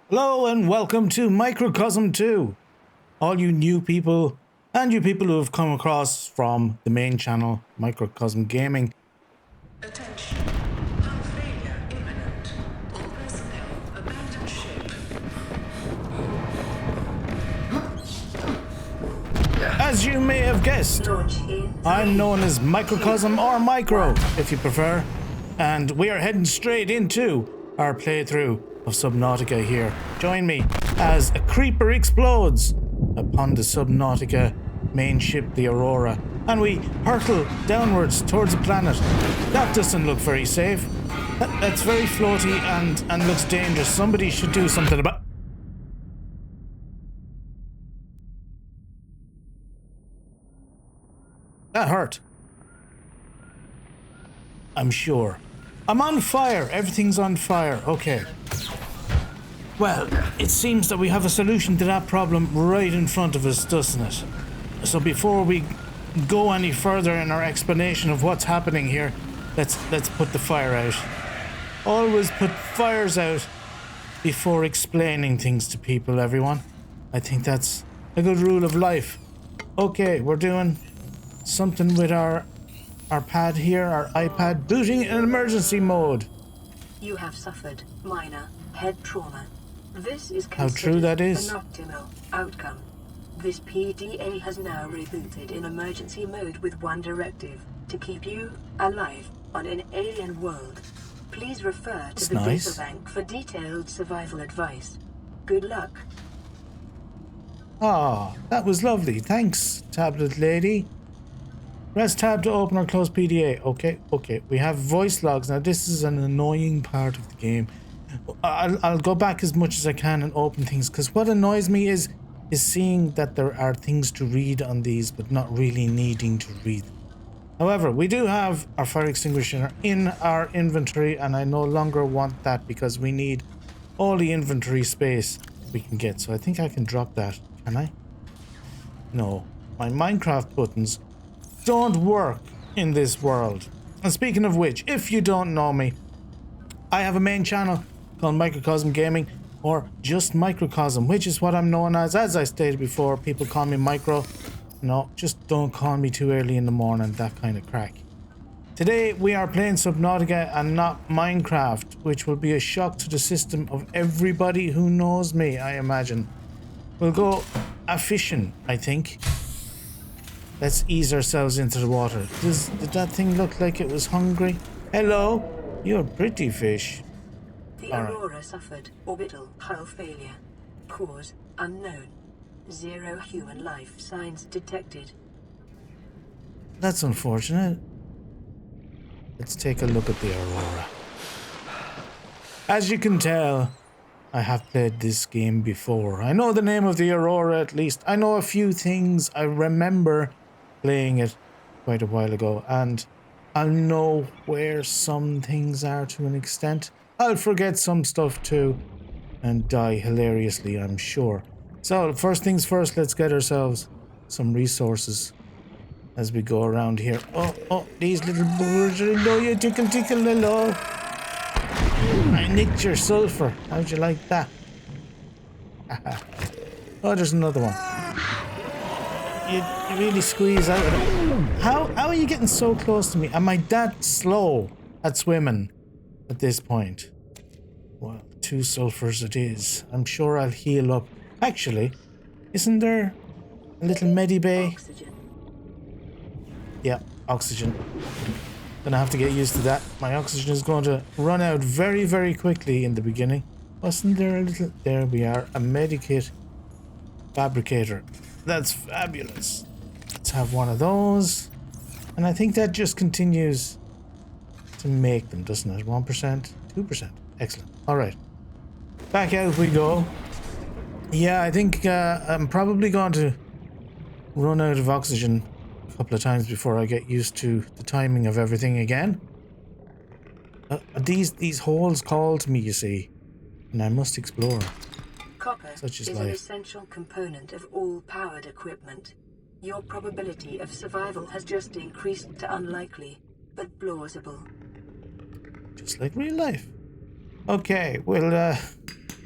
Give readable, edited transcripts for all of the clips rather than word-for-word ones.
Hello and welcome to Microcosm 2. All you new people and you people who have come across from the main channel, Microcosm Gaming. Attention. Hull failure imminent. All personnel abandon ship. As you may have guessed, Launch in. I'm known as Microcosm or Micro, if you prefer. And we are heading straight into our playthrough of Subnautica here. Join me as a creeper explodes upon the Subnautica main ship, the Aurora, and we hurtle downwards towards the planet. That doesn't look very safe. That's very floaty and looks dangerous. Somebody should do something about... That hurt. I'm sure. I'm on fire. Everything's on fire. Okay. Well, it seems that we have a solution to that problem right in front of us, doesn't it? So before we go any further in our explanation of what's happening here, let's put the fire out. Always put fires out before explaining things to people, everyone. I think that's a good rule of life. Okay, we're doing something with our pad here, our iPad, booting in emergency mode. You have suffered minor head trauma. This is How true that is. an optimal outcome. This PDA has now rebooted in emergency mode with one directive: to keep you alive on an alien world. Please refer to That's the nice. data bank for detailed survival advice. Good luck. Ah, that was lovely. Thanks, tablet lady. Press tab to open or close PDA. Okay. We have voice logs. Now, this is an annoying part of the game. I'll go back as much as I can and open things, because what annoys me is seeing that there are things to read on these, but not really needing to read them. However, we do have our fire extinguisher in our inventory, and I no longer want that because we need all the inventory space we can get. So I think I can drop that. Can I? No. My Minecraft buttons don't work in this world. And speaking of which, if you don't know me, I have a main channel called Microcosm Gaming, or just Microcosm, which is what I'm known as I stated before. People call me Micro. No, just don't call me too early in the morning, that kind of crack. Today we are playing Subnautica and not Minecraft, which will be a shock to the system of everybody who knows me, I imagine. We'll go a-fishing, I think. Let's ease ourselves into the water. Did that thing look like it was hungry? Hello? You're a pretty fish. The All right. Aurora suffered orbital hull failure. Cause unknown. 0 human life signs detected. That's unfortunate. Let's take a look at the Aurora. As you can tell, I have played this game before. I know the name of the Aurora at least. I know a few things. I remember playing it quite a while ago, and I'll know where some things are to an extent. I'll forget some stuff too and die hilariously, I'm sure. So first things first, let's get ourselves some resources as we go around here. Oh, these little birds are low, you tickle, hello. I nicked your sulfur. How'd you like that? Oh, there's another one. You really squeeze out of it. How are you getting so close to me? Am I that slow at swimming at this point? Well, 2 sulfurs it is. I'm sure I'll heal up. Actually, isn't there a little medibay? Oxygen. Yeah, oxygen. Gonna have to get used to that. My oxygen is going to run out very, very quickly in the beginning. Wasn't there a little... There we are. A medikit fabricator. That's fabulous. Let's have one of those. And I think that just continues to make them, doesn't it? 1%? 2%. Excellent. Alright. Back out we go. Yeah, I think I'm probably going to run out of oxygen a couple of times before I get used to the timing of everything again. These holes call to me, you see, and I must explore. Copper Such is is an life. essential component of all powered equipment. Your probability of survival has just increased to unlikely, but plausible. Just like real life. Okay, we'll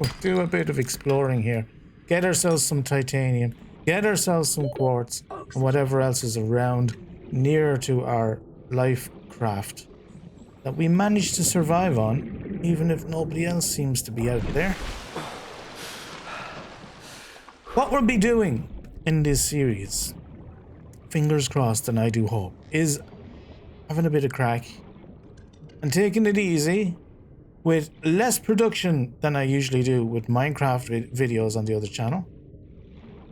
We'll do a bit of exploring here. Get ourselves some titanium. Get ourselves some quartz. And whatever else is around nearer to our life craft that we managed to survive on, even if nobody else seems to be out there. What we'll be doing in this series, fingers crossed and I do hope, is having a bit of crack and taking it easy with less production than I usually do with Minecraft videos on the other channel,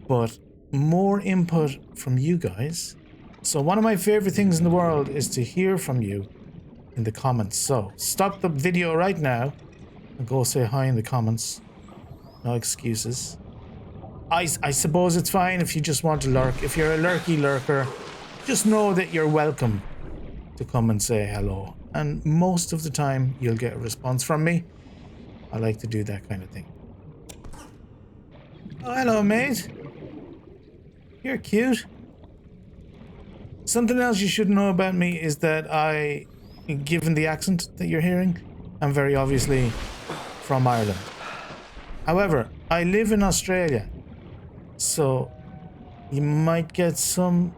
but more input from you guys. So one of my favorite things in the world is to hear from you in the comments. So stop the video right now and go say hi in the comments. No excuses. I suppose it's fine if you just want to lurk. If you're a lurky lurker, just know that you're welcome to come and say hello. And most of the time, you'll get a response from me. I like to do that kind of thing. Oh, hello, mate. You're cute. Something else you should know about me is that I, given the accent that you're hearing, I'm very obviously from Ireland. However, I live in Australia. So you might get some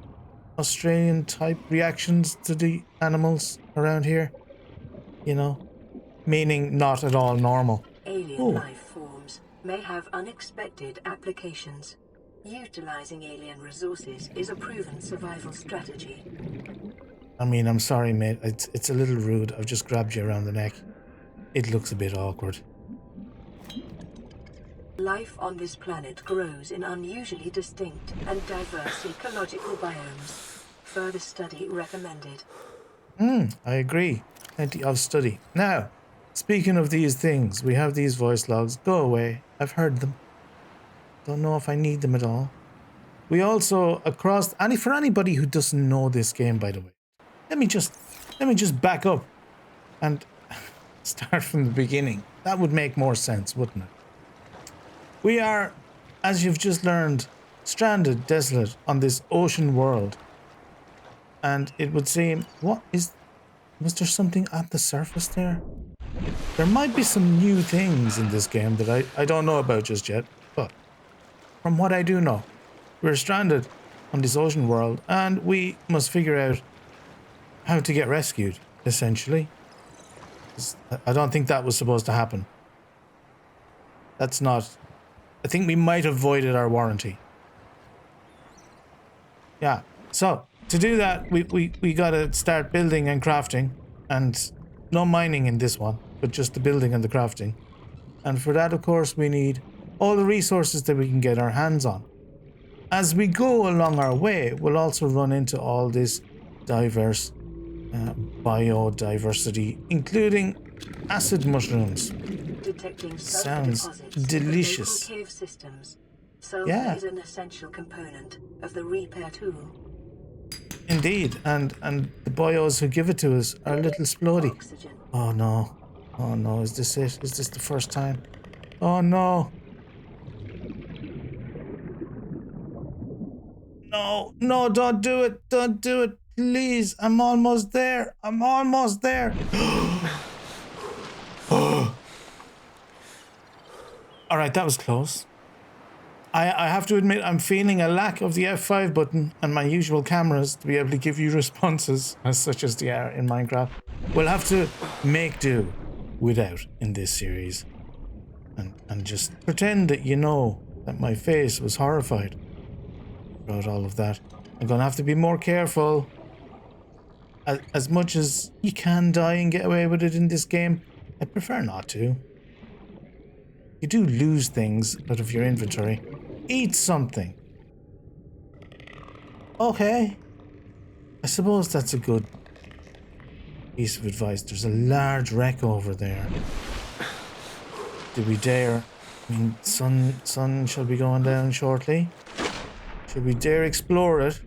Australian type reactions to the animals around here, you know, meaning not at all normal. Alien life forms may have unexpected applications. Utilizing alien resources is a proven survival strategy. I mean, I'm sorry, mate. It's a little rude. I've just grabbed you around the neck. It looks a bit awkward. Life on this planet grows in unusually distinct and diverse ecological biomes. Further study recommended. I agree. Plenty of study. Now, speaking of these things, we have these voice logs. Go away. I've heard them. Don't know if I need them at all. We also, across... for anybody who doesn't know this game, by the way, let me just back up and start from the beginning. That would make more sense, wouldn't it? We are, as you've just learned, stranded, desolate on this ocean world. And it would seem, was there something at the surface there? There might be some new things in this game that I don't know about just yet, but from what I do know, we're stranded on this ocean world and we must figure out how to get rescued, essentially. I don't think that was supposed to happen. That's not... I think we might have voided our warranty. Yeah, so to do that, we gotta start building and crafting, and no mining in this one, but just the building and the crafting. And for that, of course, we need all the resources that we can get our hands on. As we go along our way, we'll also run into all this diverse biodiversity, including acid mushrooms. Detecting Sounds deposits delicious. in cave systems. Sulfur is an essential component of the repair tool. Indeed, and the boyos who give it to us are a little splody. Oxygen. Oh no, is this it? Is this the first time? Oh no. No, don't do it, please. I'm almost there. Alright, that was close. I have to admit, I'm feeling a lack of the F5 button and my usual cameras to be able to give you responses as such as they are in Minecraft. We'll have to make do without in this series. And just pretend that you know that my face was horrified about all of that. I'm gonna have to be more careful. As much as you can die and get away with it in this game, I prefer not to. You do lose things out of your inventory. Eat something. Okay. I suppose that's a good piece of advice. There's a large wreck over there. Do we dare? I mean, sun shall be going down shortly. Should we dare explore it?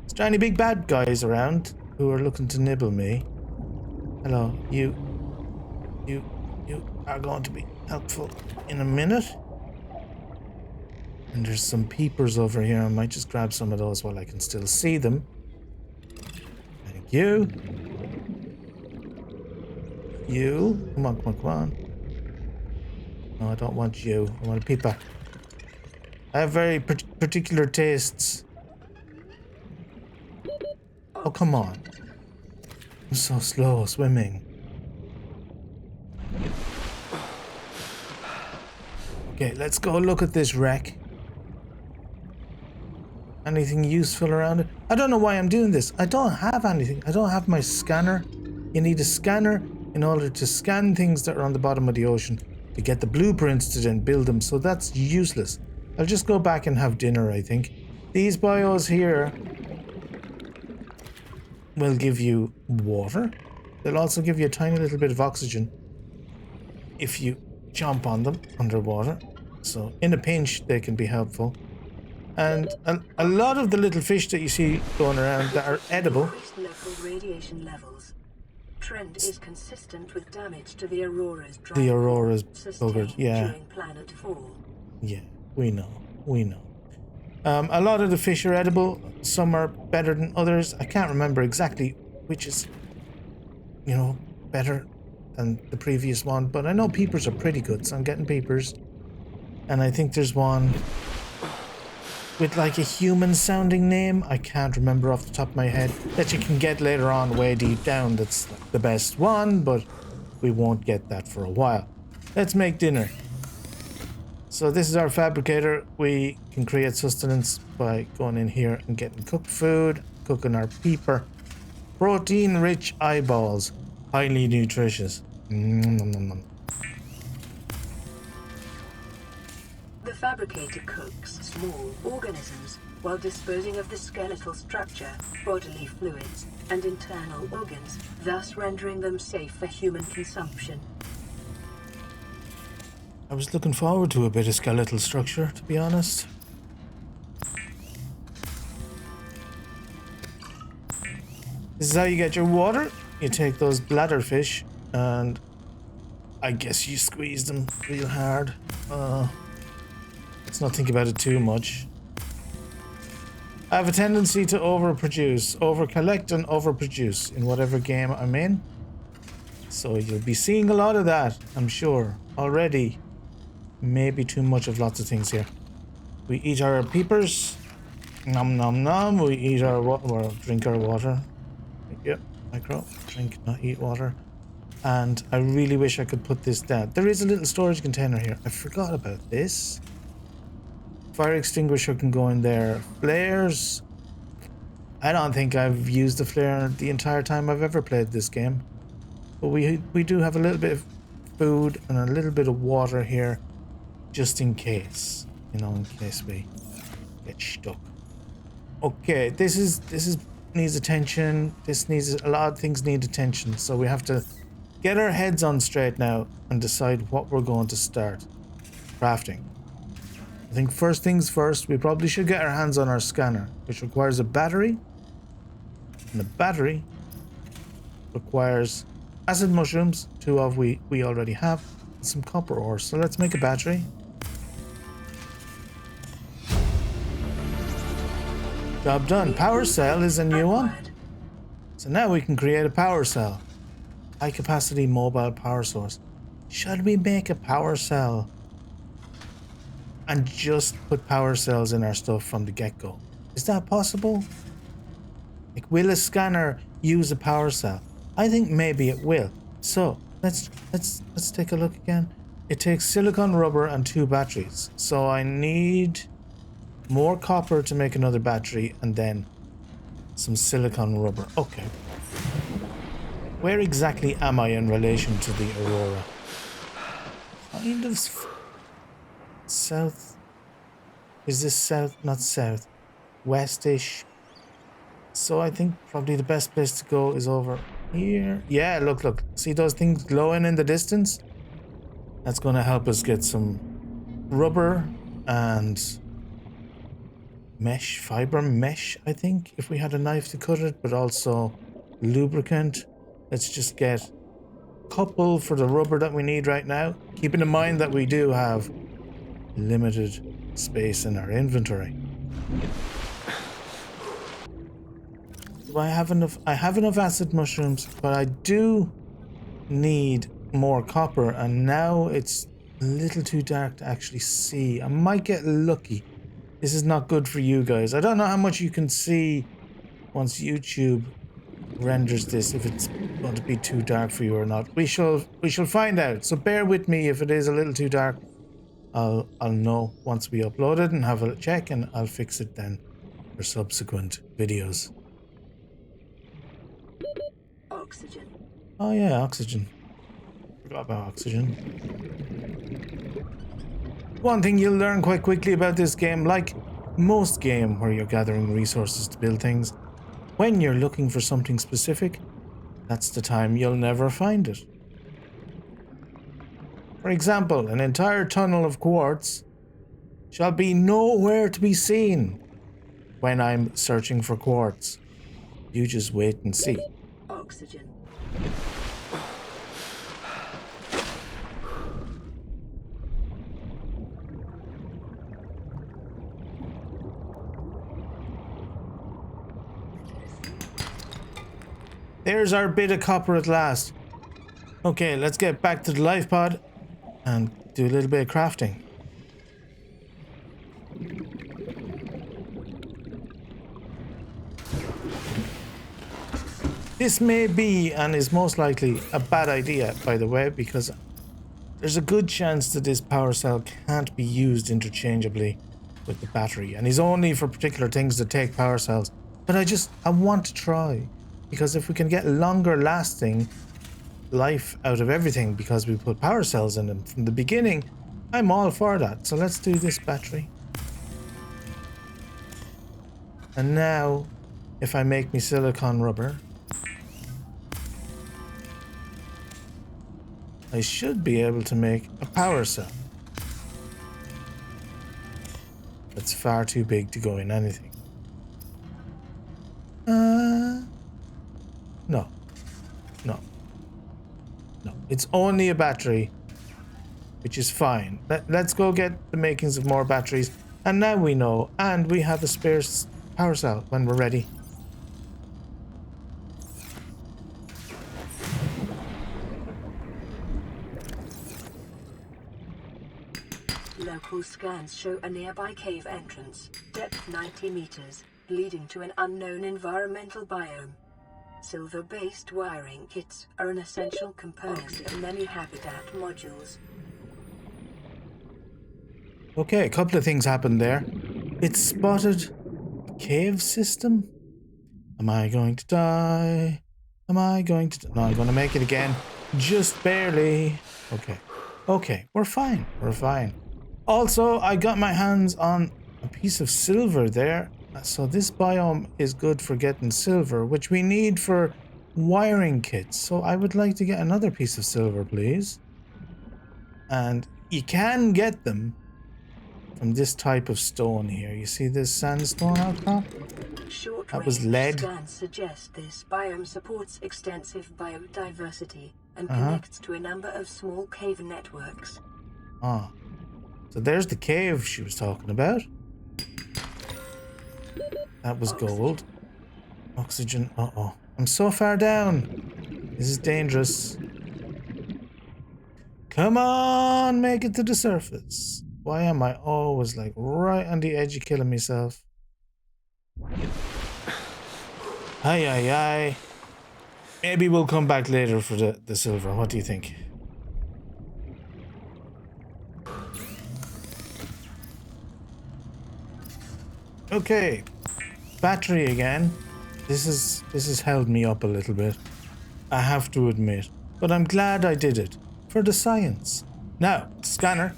Is there any big bad guys around who are looking to nibble me? Hello, you are going to be helpful in a minute. And there's some peepers over here. I might just grab some of those while I can still see them. Thank you. You. Come on. No, I don't want you. I want a Pippa. I have very particular tastes. Oh, come on. I'm so slow swimming. Okay, let's go look at this wreck. Anything useful around it? I don't know why I'm doing this. I don't have anything. I don't have my scanner. You need a scanner in order to scan things that are on the bottom of the ocean to get the blueprints to then build them. So that's useless. I'll just go back and have dinner, I think. These bios here will give you water. They'll also give you a tiny little bit of oxygen if you jump on them underwater. So in a pinch, they can be helpful. And a lot of the little fish that you see going around that are edible. Increased local radiation levels. Trend is consistent with damage to the Aurora's drive. The Aurora's buggered, yeah. During planet fall. Yeah, we know. A lot of the fish are edible. Some are better than others. I can't remember exactly which is, better than the previous one. But I know peepers are pretty good, so I'm getting peepers. And I think there's one with like a human sounding name. I can't remember off the top of my head. That you can get later on way deep down. That's the best one, but we won't get that for a while. Let's make dinner. So this is our fabricator. We can create sustenance by going in here and getting cooked food, cooking our peeper. Protein-rich eyeballs, highly nutritious. The fabricator cooks small organisms while disposing of the skeletal structure, bodily fluids, and internal organs, thus rendering them safe for human consumption. I was looking forward to a bit of skeletal structure, to be honest. This is how you get your water. You take those bladderfish and I guess you squeeze them real hard. Let's not think about it too much. I have a tendency to overproduce, overcollect and overproduce in whatever game I'm in. So you'll be seeing a lot of that, I'm sure, already. Maybe too much of lots of things here. We eat our peepers. Nom nom nom. We eat our water, drink our water. Yep, micro. Drink, not eat water. And I really wish I could put this down. There is a little storage container here. I forgot about this. Fire extinguisher can go in there. Flares. I don't think I've used the flare the entire time I've ever played this game. But we do have a little bit of food and a little bit of water here. Just in case, in case we get stuck. Okay, this needs attention. This needs a lot of things need attention. So we have to get our heads on straight now and decide what we're going to start crafting. I think first things first, we probably should get our hands on our scanner, which requires a battery, and the battery requires acid mushrooms, 2 of we already have, and some copper ore. So let's make a battery. Job done. Power cell is a new one. So now we can create a power cell. High capacity mobile power source. Should we make a power cell and just put power cells in our stuff from the get-go? Is that possible? Like, will a scanner use a power cell? I think maybe it will. So let's take a look again. It takes silicon rubber and 2 batteries. So I need more copper to make another battery and then some silicon rubber. Okay. Where exactly am I in relation to the Aurora? Kind of south. Is this south? Not south. Westish. So I think probably the best place to go is over here. Yeah, look. See those things glowing in the distance? That's going to help us get some rubber and fiber mesh, I think, if we had a knife to cut it, but also lubricant. Let's just get a couple for the rubber that we need right now, keeping in mind that we do have limited space in our inventory. Do I have enough? I have enough acid mushrooms, but I do need more copper, and now it's a little too dark to actually see. I might get lucky. This is not good for you guys. I don't know how much you can see once YouTube renders this, if it's going to be too dark for you or not. We shall find out. So bear with me if it is a little too dark. I'll know once we upload it and have a check, and I'll fix it then for subsequent videos. Oxygen. Oh yeah, oxygen. Forgot about oxygen. One thing you'll learn quite quickly about this game, like most game where you're gathering resources to build things, when you're looking for something specific, that's the time you'll never find it. For example, an entire tunnel of quartz shall be nowhere to be seen when I'm searching for quartz. You just wait and see. Oxygen. There's our bit of copper at last. Okay, let's get back to the life pod and do a little bit of crafting. This may be, and is most likely, a bad idea, by the way, because there's a good chance that this power cell can't be used interchangeably with the battery, and is only for particular things that take power cells. But I want to try, because if we can get longer lasting life out of everything because we put power cells in them from the beginning, I'm all for that. So let's do this battery. And now, if I make me silicon rubber, I should be able to make a power cell. That's far too big to go in anything. No. No. No. It's only a battery, which is fine. Let's go get the makings of more batteries. And now we know. And we have a spare power cell when we're ready. Local scans show a nearby cave entrance, depth 90 meters, leading to an unknown environmental biome. Silver-based wiring kits are an essential component of many habitat modules. Okay, a couple of things happened there. It spotted a cave system. Am I going to die? Am I going to... No, I'm going to make it again. Just barely. Okay. Okay, we're fine. We're fine. Also, I got my hands on a piece of silver there. So this biome is good for getting silver, which we need for wiring kits. So I would like to get another piece of silver, please. And you can get them from this type of stone here. You see this sandstone out top? That was lead. Scans suggest this biome supports extensive biodiversity and connects to a number of small cave networks. Ah. So there's the cave she was talking about. That was gold. Oxygen. Uh-oh. I'm so far down. This is dangerous. Come on, make it to the surface. Why am I always like right on the edge of killing myself? Aye, aye, aye. Maybe we'll come back later for the silver. What do you think? Okay. Battery again. This has held me up a little bit, I have to admit, but I'm glad I did it for the science. Now, scanner.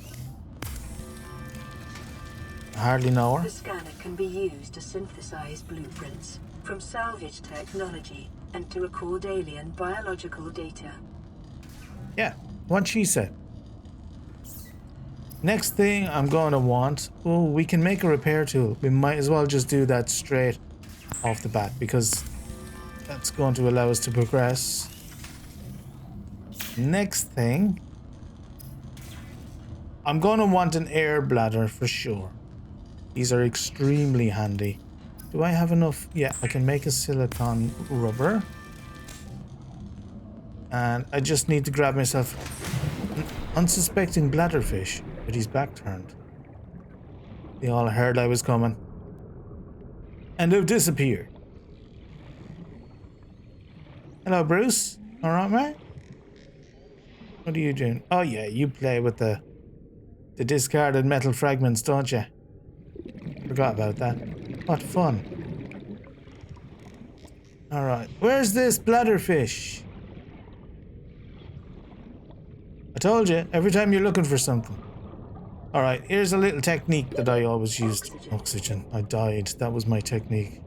I hardly know her. The scanner can be used to synthesize blueprints from salvage technology and to record alien biological data. Yeah, what she said. Next thing I'm going to want, oh, we can make a repair tool. We might as well just do that straight off the bat because that's going to allow us to progress. Next thing, I'm going to want an air bladder for sure. These are extremely handy. Do I have enough? Yeah, I can make a silicon rubber. And I just need to grab myself Unsuspecting bladderfish, but he's back turned. They all heard I was coming. And have disappeared. Hello, Bruce. Alright, mate? What are you doing? Oh yeah, you play with the discarded metal fragments, don't you? Forgot about that. What fun. Alright, where's this bladderfish? I told you, every time you're looking for something. Alright, here's a little technique that I always used. Oxygen. I died. That was my technique.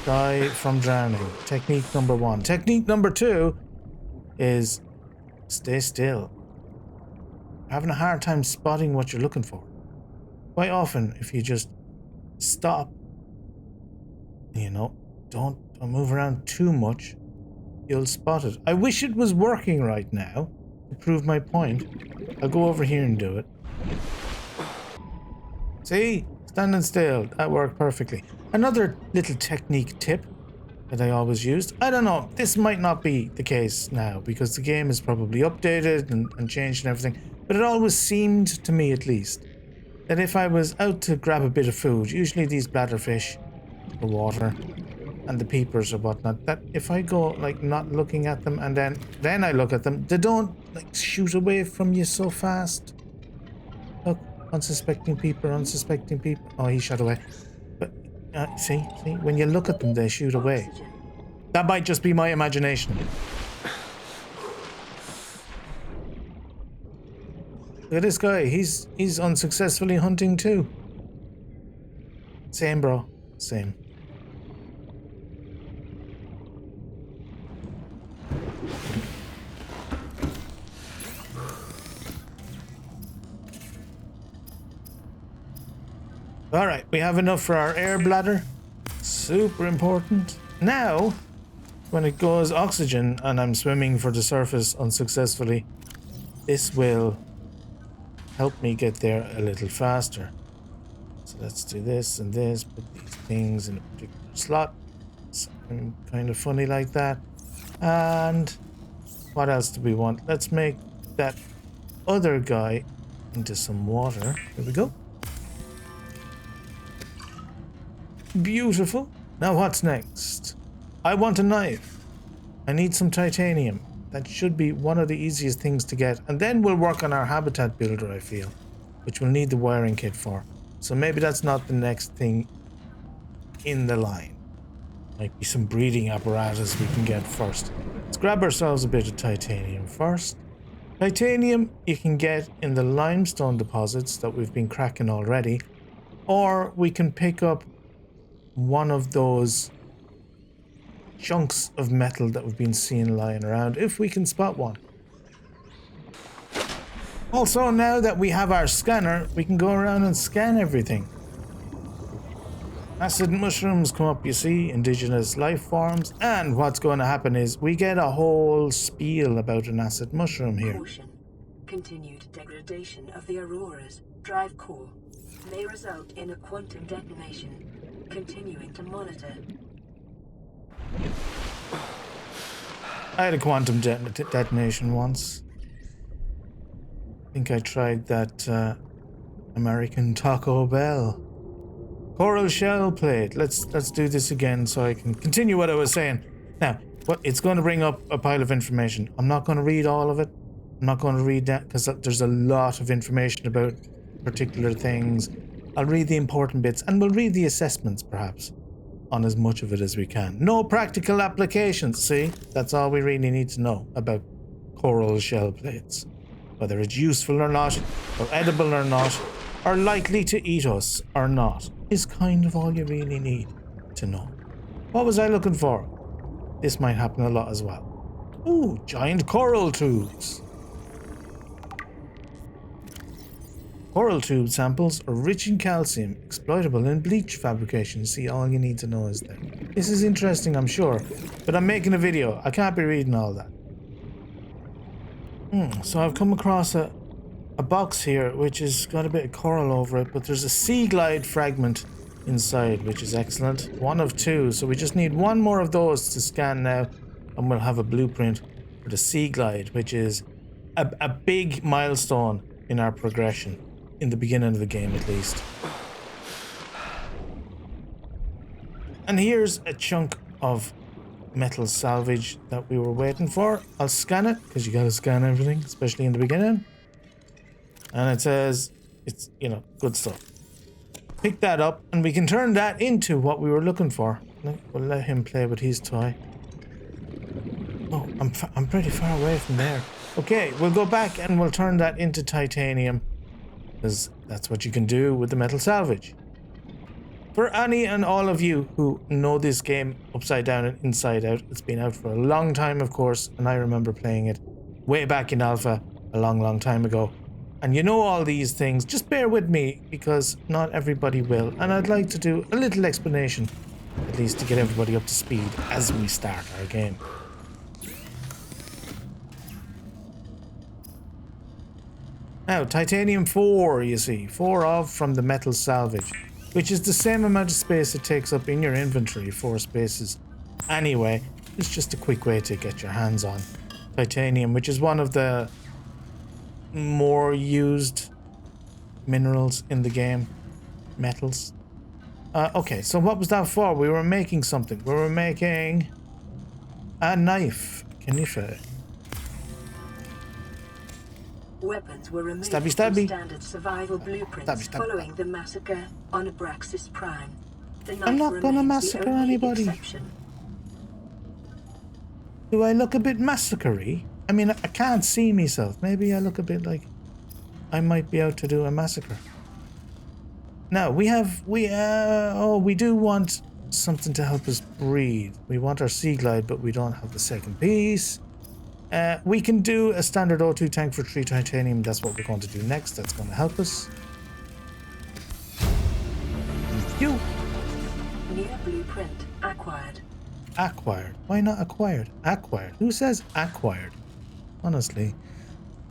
Die from drowning. Technique number 1. Technique number 2 is stay still. Having a hard time spotting what you're looking for. Quite often, if you just stop, you know, don't move around too much, you'll spot it. I wish it was working right now to prove my point. I'll go over here and do it. See? Standing still. That worked perfectly. Another little technique tip that I always used. I don't know. This might not be the case now because the game is probably updated and changed and everything. But it always seemed to me, at least, that if I was out to grab a bit of food, usually these bladderfish, the water, and the peepers or whatnot, that if I go like not looking at them and then I look at them, they don't like shoot away from you so fast. Look, unsuspecting peeper. Oh, he shot away. But see, when you look at them, they shoot away. That might just be my imagination. Look at this guy. He's unsuccessfully hunting too. Same, bro. Same. Alright, we have enough for our air bladder. Super important. Now, when it goes oxygen and I'm swimming for the surface unsuccessfully, this will help me get there a little faster. So let's do this and this, put these things in a particular slot. Something kind of funny like that. And what else do we want? Let's make that other guy into some water. There we go. Beautiful. Now what's next? I want a knife. I need some titanium. That should be one of the easiest things to get. And then we'll work on our habitat builder, I feel, which we'll need the wiring kit for. So maybe that's not the next thing in the line. Might be some breeding apparatus we can get first. Let's grab ourselves a bit of titanium first. Titanium you can get in the limestone deposits that we've been cracking already. Or we can pick up one of those chunks of metal that we've been seeing lying around, if we can spot one. Also, now that we have our scanner, we can go around and scan everything. Acid mushrooms come up, you see, indigenous life forms, and what's going to happen is we get a whole spiel about an acid mushroom here. Caution. Continued degradation of the Aurora's drive core may result in a quantum detonation. Continuing to monitor. I had a quantum detonation once. I think I tried that American Taco Bell. Coral shell plate. Let's do this again so I can continue what I was saying. Now, it's going to bring up a pile of information. I'm not going to read all of it. I'm not going to read that because there's a lot of information about particular things. I'll read the important bits and we'll read the assessments perhaps on as much of it as we can. No practical applications, see? That's all we really need to know about coral shell plates. Whether it's useful or not, or edible or not, or likely to eat us or not, is kind of all you really need to know. What was I looking for? This might happen a lot as well. Ooh, giant coral tubes. Coral tube samples are rich in calcium, exploitable in bleach fabrication. See, all you need to know is that. This is interesting, I'm sure, but I'm making a video. I can't be reading all that. So I've come across a box here which has got a bit of coral over it, but there's a sea glide fragment inside, which is excellent. 1 of 2, so we just need 1 more of those to scan now, and we'll have a blueprint for the sea glide, which is a big milestone in our progression, in the beginning of the game at least. And here's a chunk of metal salvage that we were waiting for. I'll scan it, because you gotta scan everything, especially in the beginning. And it says it's, you know, good stuff. Pick that up, and we can turn that into what we were looking for. We'll let him play with his toy. Oh, I'm pretty far away from there. Okay, we'll go back and we'll turn that into titanium, because that's what you can do with the metal salvage. For any and all of you who know this game upside down and inside out, it's been out for a long time, of course, and I remember playing it way back in alpha a long time ago. And you know all these things, just bear with me, because not everybody will, and I'd like to do a little explanation, at least to get everybody up to speed as we start our game. Now, titanium 4, you see, 4 of from the metal salvage, which is the same amount of space it takes up in your inventory, 4 spaces. Anyway, it's just a quick way to get your hands on titanium, which is one of the more used minerals in the game. Metals. Okay, so what was that for? We were making something. We were making a knife. Canife. Weapons were removed Stabby, from stabby. standard survival blueprints Stabby, stabby. following the massacre on Abraxas Prime. The I'm knife not gonna remains the massacre only anybody. exception. Do I look a bit massacre-y? I mean, I can't see myself. Maybe I look a bit like I might be out to do a massacre. Now, we do want something to help us breathe. We want our sea glide, but we don't have the second piece. We can do a standard O2 tank for 3 titanium. That's what we're going to do next. That's going to help us. You. New blueprint acquired. Acquired. Why not acquired? Acquired. Who says acquired? Honestly.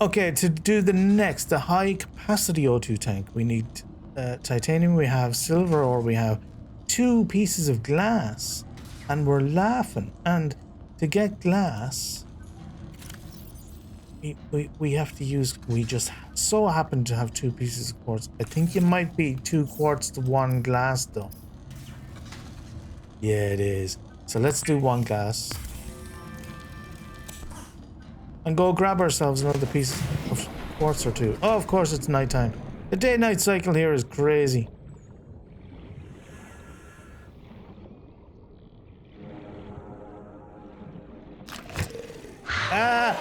Okay, to do the next, the high capacity O2 tank, we need titanium, we have silver, or we have 2 pieces of glass. And we're laughing. And to get glass, we have to use, we just so happen to have 2 pieces of quartz. I think you might be 2 quartz to 1 glass though. Yeah, it is. So let's do 1 glass. And go grab ourselves another piece of quartz or 2. Oh, of course it's nighttime. The day-night cycle here is crazy. Ah!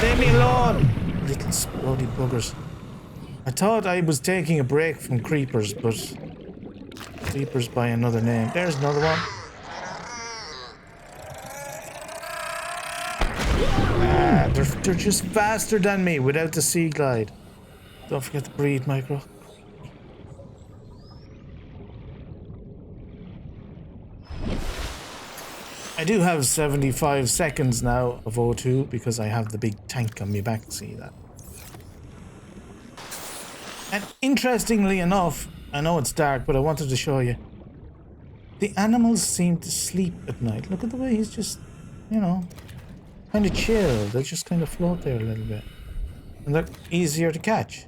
Leave me alone! Little splody buggers. I thought I was taking a break from creepers, but creepers by another name. There's another one. Ah, they're just faster than me without the sea glide. Don't forget to breathe, Micro. I do have 75 seconds now of O2 because I have the big tank on my back. See that? And interestingly enough, I know it's dark, but I wanted to show you. The animals seem to sleep at night. Look at the way he's just, you know, kind of chill. They just kind of float there a little bit. And they're easier to catch.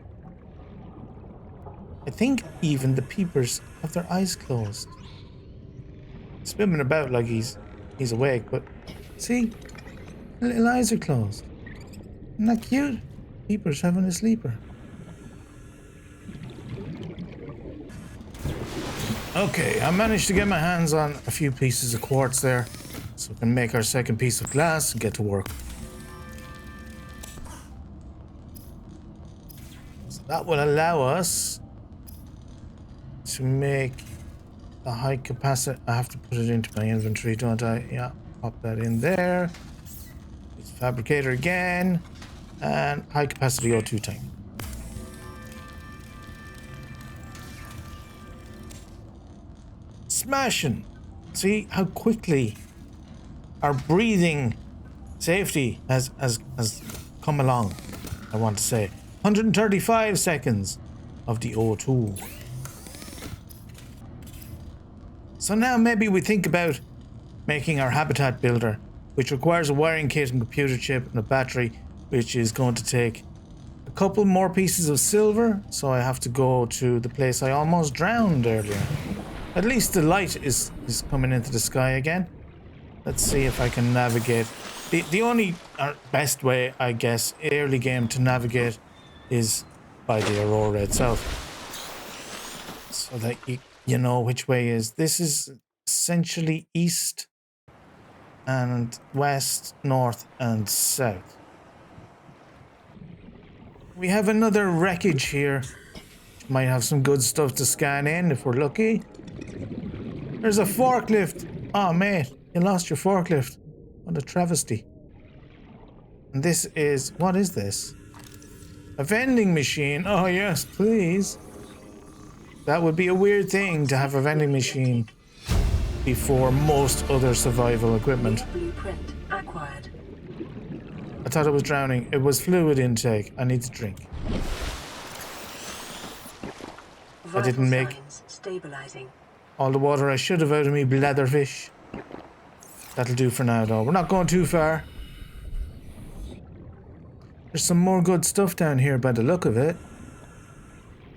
I think even the peepers have their eyes closed. Swimming about like he's awake, but see, the little eyes are closed. Isn't that cute? Peepers having a sleeper. Okay, I managed to get my hands on a few pieces of quartz there, so we can make our second piece of glass and get to work. So that will allow us to make the high capacity. I have to put it into my inventory, don't I? Yeah, pop that in there. It's fabricator again, and high capacity O2 tank. Smashing! See how quickly our breathing safety has come along. I want to say 135 seconds of the O2. So now maybe we think about making our habitat builder which requires a wiring kit and computer chip and a battery, which is going to take a couple more pieces of silver. So I have to go to the place I almost drowned earlier. At least the light is coming into the sky again. Let's see if I can navigate. The only best way, I guess, early game to navigate is by the aurora itself. So that you know which way is. This is essentially east and west, north and south. We have another wreckage here. Might have some good stuff to scan in if we're lucky. There's a forklift. Oh mate, you lost your forklift. What a travesty. And this is, what is this? A vending machine. Oh yes, please. That would be a weird thing to have a vending machine before most other survival equipment. Blueprint acquired. I thought I was drowning. It was fluid intake. I need to drink. I didn't make stabilizing. all the water I should have out of me blatherfish. That'll do for now though. We're not going too far. There's some more good stuff down here by the look of it.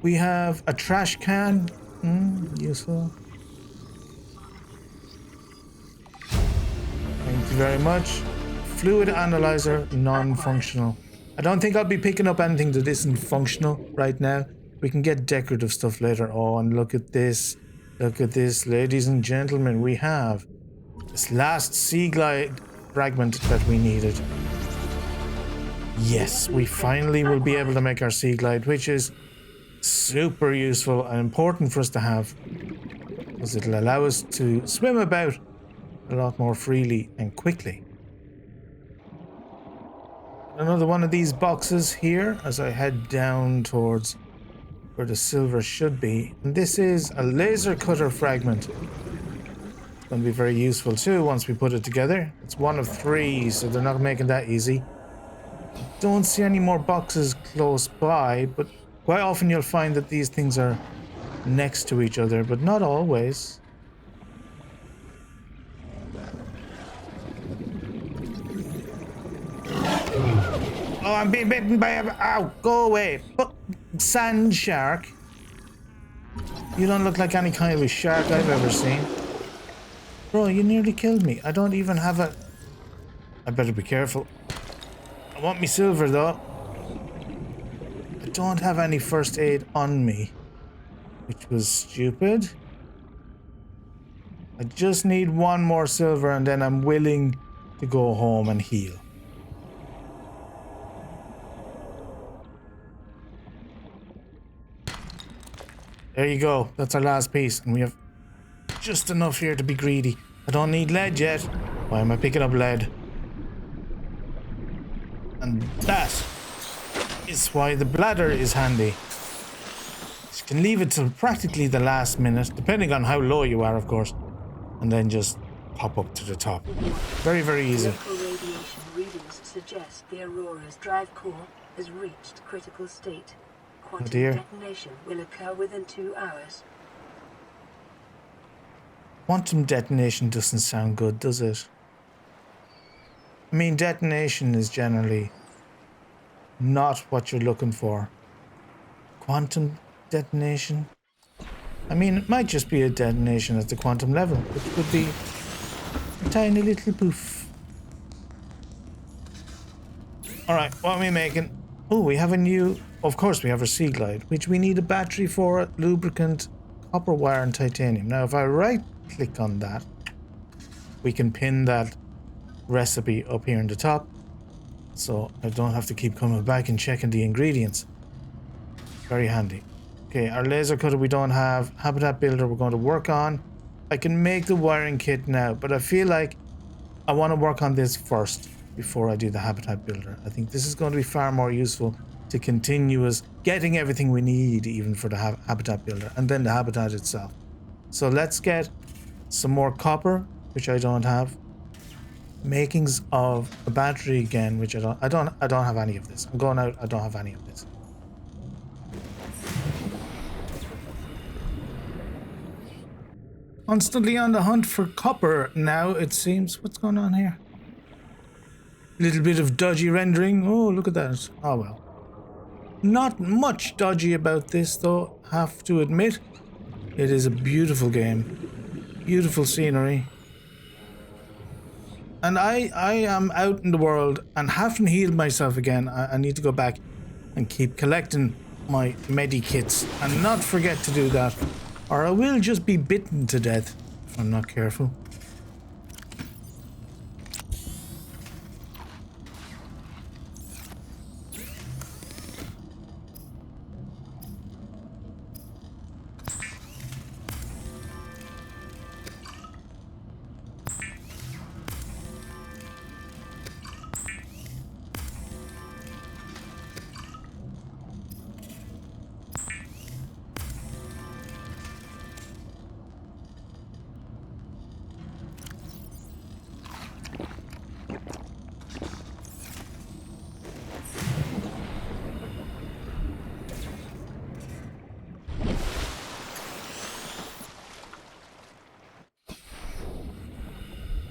We have a trash can. Useful. Thank you very much. Fluid analyzer, non-functional. I don't think I'll be picking up anything that isn't functional right now. We can get decorative stuff later. Oh, and look at this. Look at this, ladies and gentlemen. We have this last sea glide fragment that we needed. Yes, we finally will be able to make our sea glide, which is super useful and important for us to have, because it'll allow us to swim about a lot more freely and quickly. Another one of these boxes here as I head down towards where the silver should be. And this is a laser cutter fragment. It's going to be very useful too once we put it together. It's one of 3, so they're not making that easy. Don't see any more boxes close by, but quite often you'll find that these things are next to each other, but not always. Oh, I'm being bitten by a... Ow, go away. Sand shark. You don't look like any kind of a shark I've ever seen. Bro, you nearly killed me. I don't even have a... I better be careful. I want me silver though. I don't have any first aid on me, which was stupid. I just need one more silver and then I'm willing to go home and heal. There you go. That's our last piece. And we have just enough here to be greedy. I don't need lead yet. Why am I picking up lead? And that is why the bladder is handy. You can leave it till practically the last minute, depending on how low you are, of course. And then just pop up to the top. Very, very easy. Local radiation readings suggest the Aurora's drive core has reached critical state. Quantum detonation will occur within 2 hours. Quantum detonation doesn't sound good, does it? I mean, detonation is generally not what you're looking for. Quantum detonation? I mean, it might just be a detonation at the quantum level, which would be a tiny little poof. Alright, what are we making? Oh, we have a new... Of course, we have our Sea Glide, which we need a battery for, lubricant, copper wire, and titanium. Now, if I right-click on that, we can pin that recipe up here in the top, so I don't have to keep coming back and checking the ingredients. Very handy. Okay, our laser cutter we don't have. Habitat builder we're going to work on. I can make the wiring kit now, but I feel like I want to work on this first before I do the habitat builder. I think this is going to be far more useful to continue us getting everything we need even for the habitat builder and then the habitat itself. So let's get some more copper, which I don't have. Makings of a battery again, which I don't have any of this. I'm going out, I don't have any of this. Constantly on the hunt for copper now, it seems. What's going on here? Little bit of dodgy rendering. Oh, look at that. Oh well. Not much dodgy about this though, have to admit. It is a beautiful game. Beautiful scenery. And I am out in the world and haven't healed myself again. I need to go back and keep collecting my medikits and not forget to do that, or I will just be bitten to death if I'm not careful.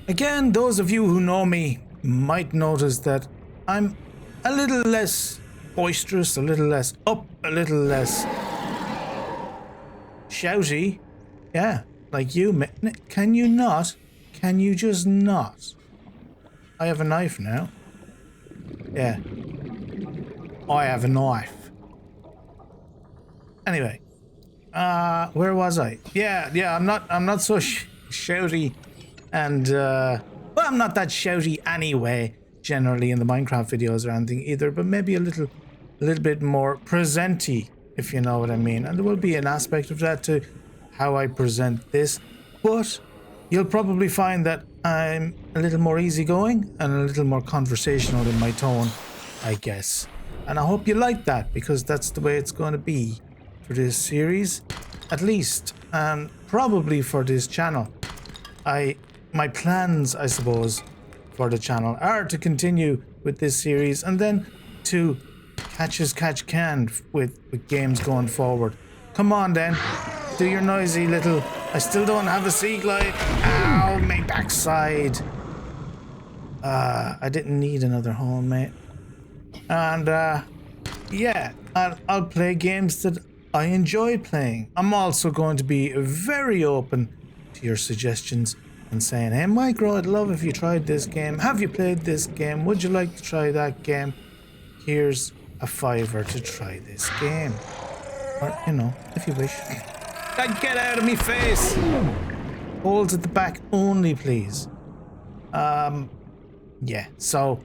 Again, those of you who know me might notice that I'm a little less boisterous, a little less up, a little less shouty. Yeah, like you. Can you not? Can you just not? I have a knife now. Yeah. I have a knife. Anyway. Where was I? Yeah, I'm not so shouty. And, well, I'm not that shouty anyway, generally in the Minecraft videos or anything either, but maybe a little bit more presenty, if you know what I mean. And there will be an aspect of that to how I present this, but you'll probably find that I'm a little more easygoing and a little more conversational in my tone, I guess. And I hope you like that, because that's the way it's going to be for this series, at least, and probably for this channel. My plans, I suppose, for the channel are to continue with this series and then to catch as catch can with games going forward. Come on then, do your noisy little... I still don't have a sea glide. Ow, my backside. I didn't need another home, mate. And yeah, I'll play games that I enjoy playing. I'm also going to be very open to your suggestions and saying, hey Micro, I'd love if you tried this game. Have you played this game? Would you like to try that game? Here's a $5 to try this game. Or, you know, if you wish. Get out of me face! Holes at the back only, please. Yeah, so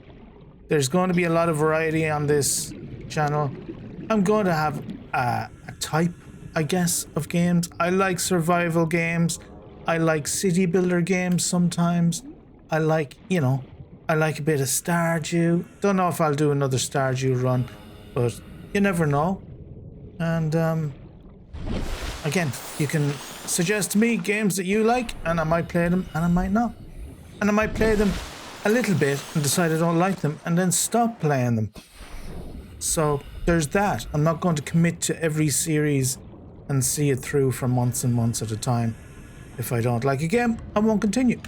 there's going to be a lot of variety on this channel. I'm going to have a type, I guess, of games. I like survival games. I like city builder games sometimes. I like, you know, I like a bit of Stardew. Don't know if I'll do another Stardew run, but you never know. And again, you can suggest to me games that you like, and I might play them and I might not. And I might play them a little bit and decide I don't like them and then stop playing them. So there's that. I'm not going to commit to every series and see it through for months and months at a time. If I don't like a game, I won't continue.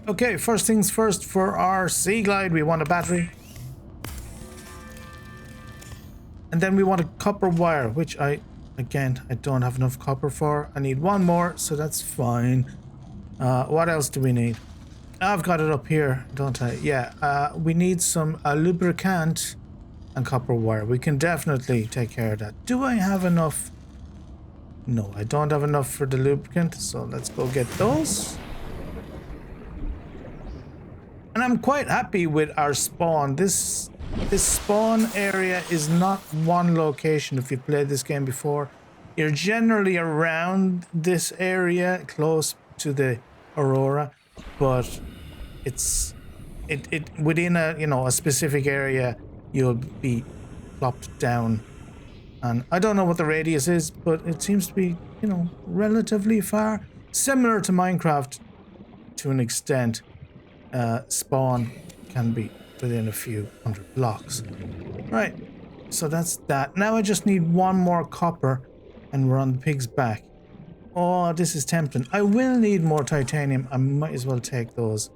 Okay, first things first, for our Sea Glide, we want a battery. And then we want a copper wire, which again, I don't have enough copper for. I need one more, so that's fine. What else do we need? I've got it up here, don't I? Yeah, we need some lubricant and copper wire. We can definitely take care of that. Do I have enough? No, I don't have enough for the lubricant, so let's go get those. And I'm quite happy with our spawn. This spawn area is not one location. If you've played this game before, you're generally around this area close to the Aurora, but it within a specific area you'll be plopped down. And I don't know what the radius is, but it seems to be, you know, relatively far. Similar to Minecraft to an extent. Spawn can be within a few hundred blocks. Right, so that's that. Now I just need one more copper and we're on the pig's back. Oh, this is tempting. I will need more titanium. I might as well take those.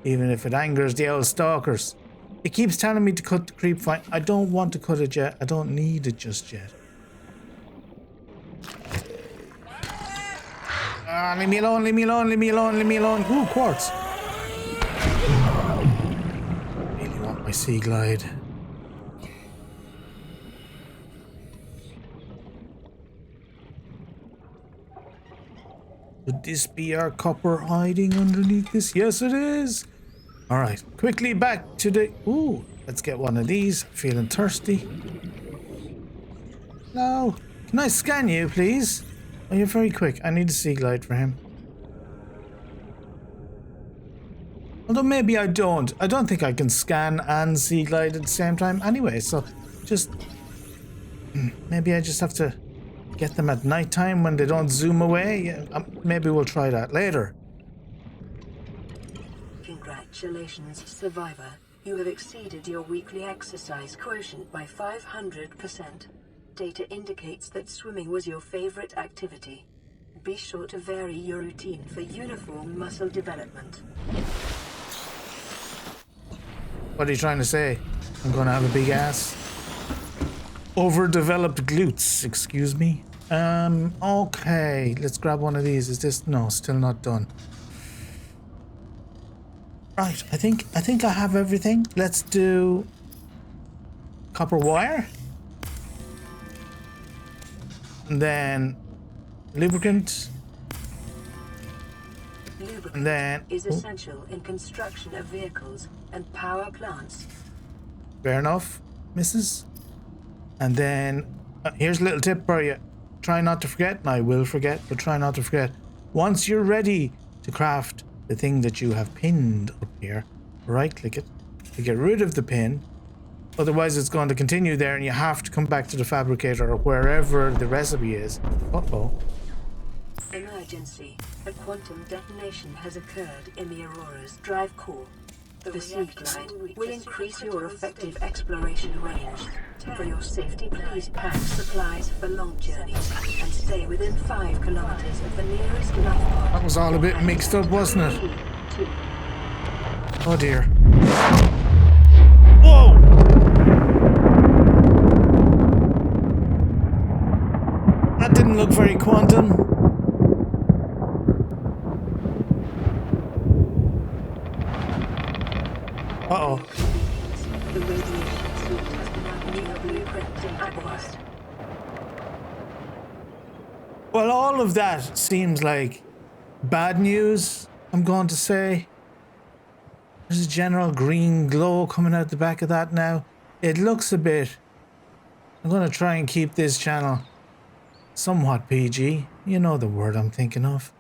even if it angers the old stalkers. It keeps telling me to cut the creep vine. I don't want to cut it yet. I don't need it just yet. Ah, leave me alone, leave me alone, leave me alone, leave me alone. Ooh, quartz. Really want my sea glide. Could this be our copper hiding underneath this? Yes, it is. All right, quickly back to the... Ooh, let's get one of these. Feeling thirsty. No. Can I scan you, please? Oh, you're very quick. I need a sea glide for him. Although maybe I don't. I don't think I can scan and sea glide at the same time anyway, so just... Maybe I just have to get them at night time when they don't zoom away. Yeah, maybe we'll try that later. Congratulations, Survivor. You have exceeded your weekly exercise quotient by 500%. Data indicates that swimming was your favorite activity. Be sure to vary your routine for uniform muscle development. What are you trying to say? I'm gonna have a big ass? Overdeveloped glutes, excuse me. Okay, let's grab one of these. Is this... No, still not done. Right, I think I have everything. Let's do copper wire. And then lubricant. Lubricant And then is essential in construction of vehicles and power plants. fair enough, missus. And then here's a little tip for you. Try not to forget, and I will forget, but try not to forget. Once you're ready to craft the thing that you have pinned up here, right click it to get rid of the pin. Otherwise it's going to continue there and you have to come back to the fabricator or wherever the recipe is. Uh-oh. Emergency. A quantum detonation has occurred in the Aurora's drive core. The sea glide will increase your effective exploration range. For your safety, please pack supplies for long journeys and stay within 5 kilometers of the nearest life pod. That was all a bit mixed up, wasn't it? Oh dear. Whoa! That didn't look very quantum. Uh-oh. The radiation suit has been new blueprint in Aquas. Well, all of that seems like bad news, I'm going to say. There's a general green glow coming out the back of that now. It looks a bit... I'm going to try and keep this channel somewhat PG. You know the word I'm thinking of.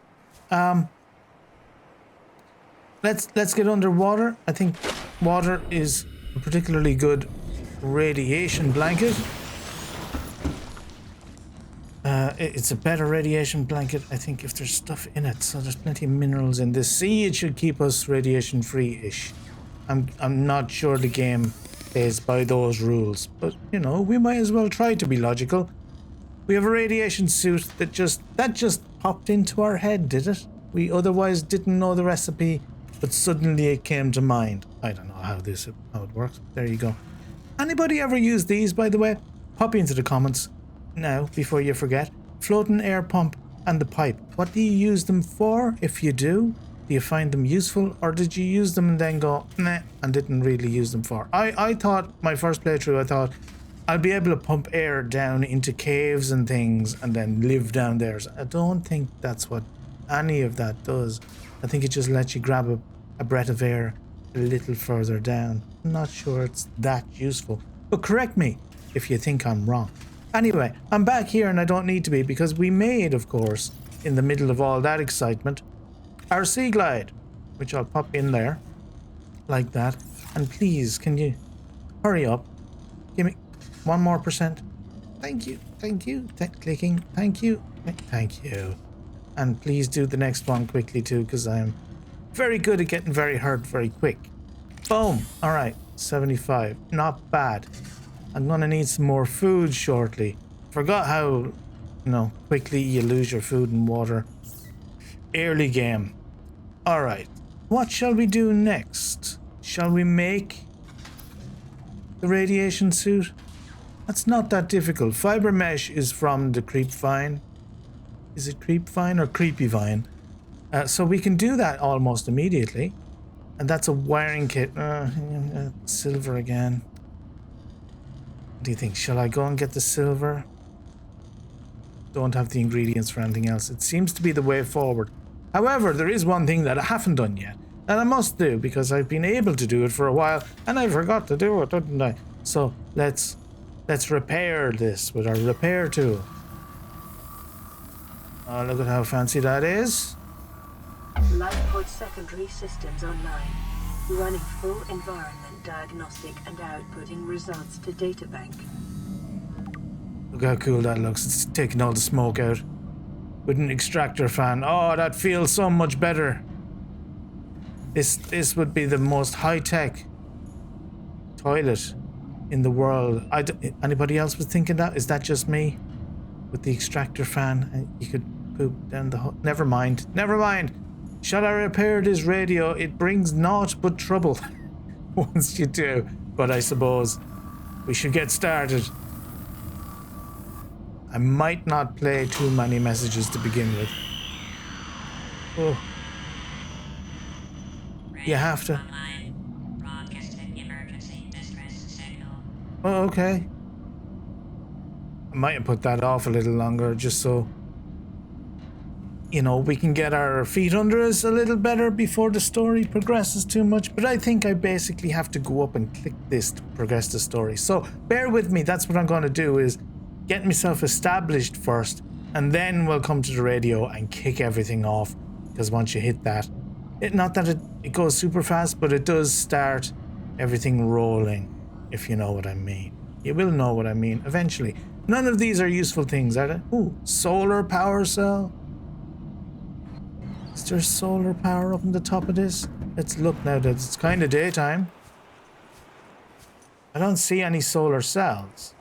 Let's get underwater. I think water is a particularly good radiation blanket. It's a better radiation blanket, I think, if there's stuff in it. So there's plenty of minerals in this sea. It should keep us radiation free-ish. I'm not sure the game plays by those rules, but you know, we might as well try to be logical. We have a radiation suit that just popped into our head, did it? We otherwise didn't know the recipe, but suddenly it came to mind. I don't know how it works. There you go. Anybody ever use these, by the way? Pop into the comments now before you forget. Floating air pump and the pipe. What do you use them for? If you do you find them useful, or did you use them and then go nah and didn't really use them for? I thought my first playthrough, I thought I'll be able to pump air down into caves and things and then live down there. So I don't think that's what any of that does. I think it just lets you grab a breath of air a little further down. I'm not sure it's that useful, but correct me if you think I'm wrong. Anyway, I'm back here and I don't need to be, because we made, of course, in the middle of all that excitement, our sea glide, which I'll pop in there like that. And please, can you hurry up? Give me 1 more %. Thank you, thank you. Clicking, thank you, thank you. And please do the next one quickly too, because I'm very good at getting very hurt very quick. Boom. All right, 75. Not bad. I'm gonna need some more food shortly. Forgot how, quickly you lose your food and water. Early game. All right. what shall we do next? Shall we make the radiation suit? That's not that difficult. Fiber mesh is from the creep vine. Is it creep vine or creepy vine? So we can do that almost immediately. And that's a wiring kit. Silver again. What do you think? Shall I go and get the silver? Don't have the ingredients for anything else. It seems to be the way forward. However, there is one thing that I haven't done yet. That I must do because I've been able to do it for a while. And I forgot to do it, didn't I? So let's repair this with our repair tool. Oh, look at how fancy that is. LifePod secondary systems online. Running full environment diagnostic and outputting results to databank. Look how cool that looks. It's taking all the smoke out. With an extractor fan. Oh, that feels so much better. This would be the most high-tech toilet in the world. Anybody else was thinking that? Is that just me? With the extractor fan, and you could poop down the hole. Never mind. Never mind. Shall I repair this radio? It brings naught but trouble once you do. But I suppose we should get started. I might not play too many messages to begin with. Oh. You have to. Oh, okay. I might have put that off a little longer just so, you know, we can get our feet under us a little better before the story progresses too much. But I think I basically have to go up and click this to progress the story. So bear with me. That's what I'm going to do, is get myself established first, and then we'll come to the radio and kick everything off. Because once you hit that, not that it goes super fast, but it does start everything rolling, if you know what I mean. You will know what I mean eventually. None of these are useful things, are they? Ooh, solar power cell. Is there solar power up on the top of this? Let's look now that it's kind of daytime. I don't see any solar cells.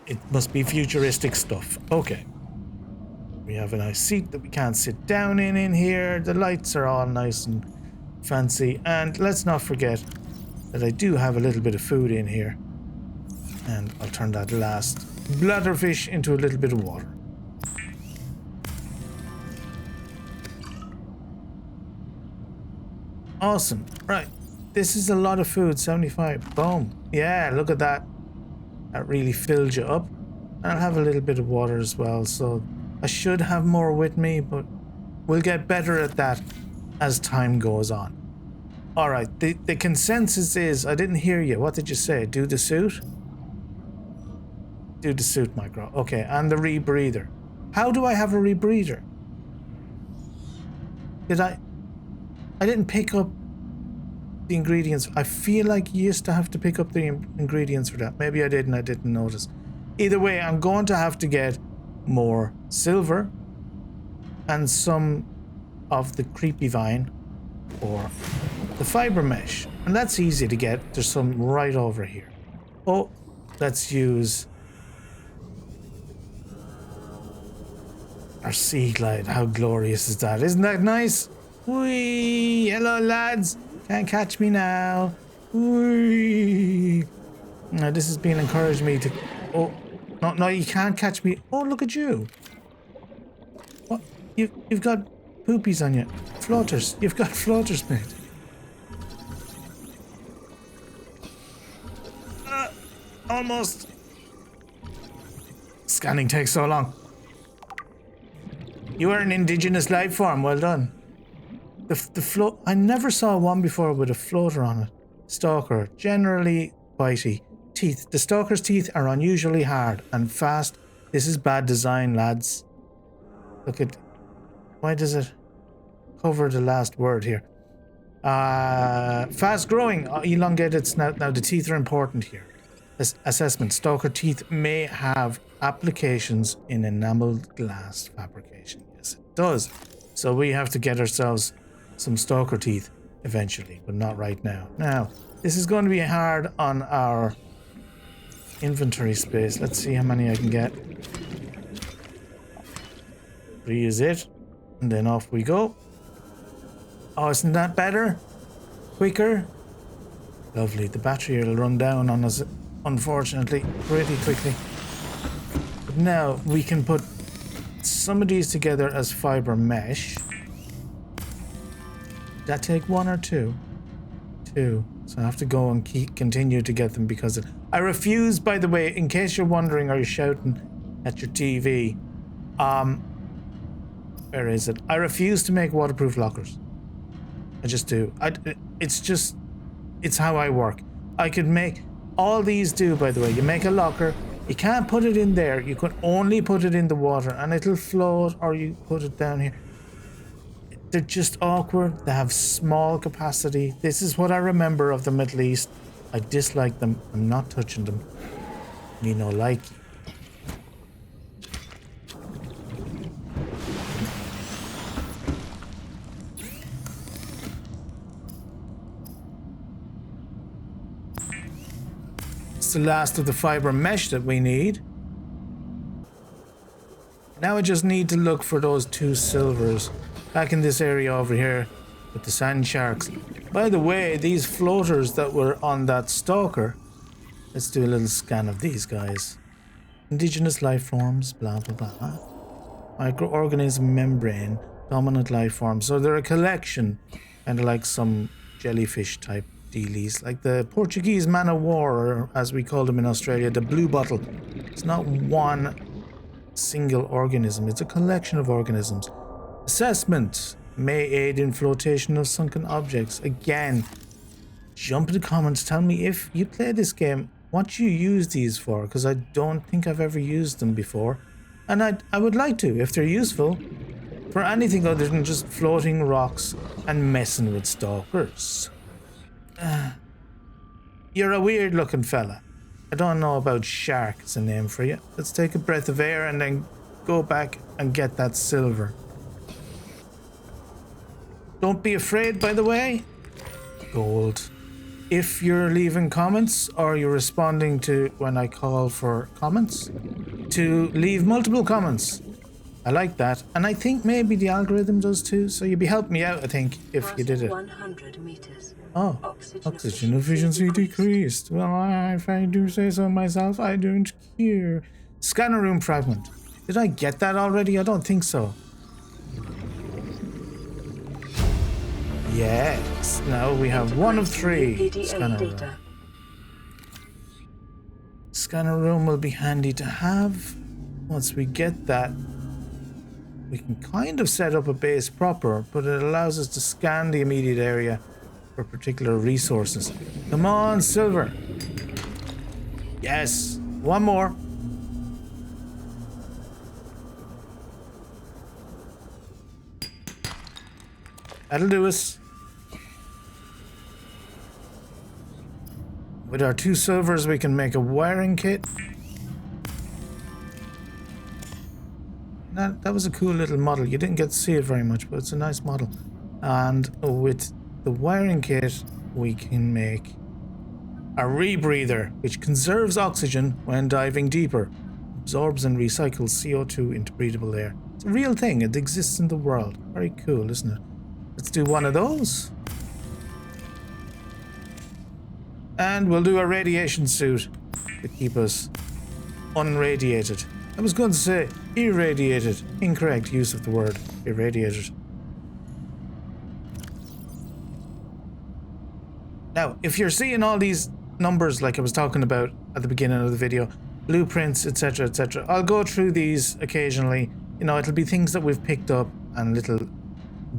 It must be futuristic stuff. Okay. We have a nice seat that we can't sit down in here. The lights are all nice and fancy. And let's not forget that I do have a little bit of food in here. And I'll turn that last bladderfish into a little bit of water. Awesome. Right. This is a lot of food. 75. Boom. Yeah, look at that. That really filled you up. And I'll have a little bit of water as well. So I should have more with me, but we'll get better at that as time goes on. Alright, the consensus is, I didn't hear you. What did you say? Do the suit? Do the suit, Micro. Okay, and the rebreather. How do I have a rebreather? I didn't pick up the ingredients. I feel like you used to have to pick up the ingredients for that. Maybe I did and I didn't notice. Either way, I'm going to have to get more silver and some of the creepy vine or the fiber mesh. And that's easy to get. There's some right over here. Oh, let's use our sea glide. How glorious is that? Isn't that nice? Whee! Hello, lads. Can't catch me now. Whee! Now, this has been encouraging me to... Oh, no, you can't catch me. Oh, look at you. What? You've got poopies on you. Floaters. You've got floaters, mate. Almost. Scanning takes so long. You are an indigenous life form. Well done. The float. I never saw one before with a floater on it. Stalker. Generally bitey. Teeth. The stalker's teeth are unusually hard and fast. This is bad design, lads. Look at... Why does it cover the last word here? Fast growing. Elongated snout. Now the teeth are important here. Assessment. Stalker teeth may have applications in enameled glass fabrication. Yes, it does. So we have to get ourselves some stalker teeth eventually, but not right now. Now, this is going to be hard on our inventory space. Let's see how many I can get. 3 is it. And then off we go. Oh, isn't that better? Quicker? Lovely. The battery will run down on us, unfortunately, pretty quickly. But now we can put some of these together as fiber mesh. Did that take 1 or 2? 2. So I have to go and continue to get them because I refuse, by the way, in case you're wondering, are you shouting at your TV? Where is it? I refuse to make waterproof lockers. I just do. It's how I work. I could make all these do, by the way. You make a locker, you can't put it in there. You can only put it in the water and it'll float, or you put it down here. They're just awkward. They have small capacity. This is what I remember of the Middle East. I dislike them. I'm not touching them. Me no like. It's the last of the fiber mesh that we need. Now I just need to look for those 2 silvers back in this area over here with the sand sharks. By the way, these floaters that were on that stalker, let's do a little scan of these guys. Indigenous life forms, blah blah blah. Microorganism membrane, dominant life forms. So they're a collection, kind of like some jellyfish type dealies, like the Portuguese man of war, or as we call them in Australia, the blue bottle. It's not one single organism, it's a collection of organisms. Assessment may aid in flotation of sunken objects. Again, jump in the comments, tell me if you play this game, what you use these for, because I don't think I've ever used them before, and I would like to, if they're useful, for anything other than just floating rocks and messing with stalkers. You're a weird looking fella. I don't know about shark as a name for you. Let's take a breath of air and then go back and get that silver. Don't be afraid, by the way. Gold. If you're leaving comments or you're responding to when I call for comments, to leave multiple comments. I like that. And I think maybe the algorithm does too. So you'd be helping me out, I think, if you did it. 100 meters. Oh, oxygen efficiency decreased. Well, if I do say so myself, I don't care. Scanner room fragment. Did I get that already? I don't think so. Yes. Now we have 1 of 3. Scanner room. Scanner room will be handy to have. Once we get that, we can kind of set up a base proper, but it allows us to scan the immediate area for particular resources. Come on, silver. Yes. 1 more. That'll do us. With our 2 silvers, we can make a wiring kit. That was a cool little model. You didn't get to see it very much, but it's a nice model. And with the wiring kit, we can make a rebreather, which conserves oxygen when diving deeper, absorbs and recycles CO2 into breathable air. It's a real thing. It exists in the world. Very cool, isn't it? Let's do 1 of those. And we'll do a radiation suit to keep us unradiated. I was going to say irradiated. Incorrect use of the word irradiated. Now, if you're seeing all these numbers like I was talking about at the beginning of the video, blueprints, etc., etc., I'll go through these occasionally. You know, it'll be things that we've picked up and little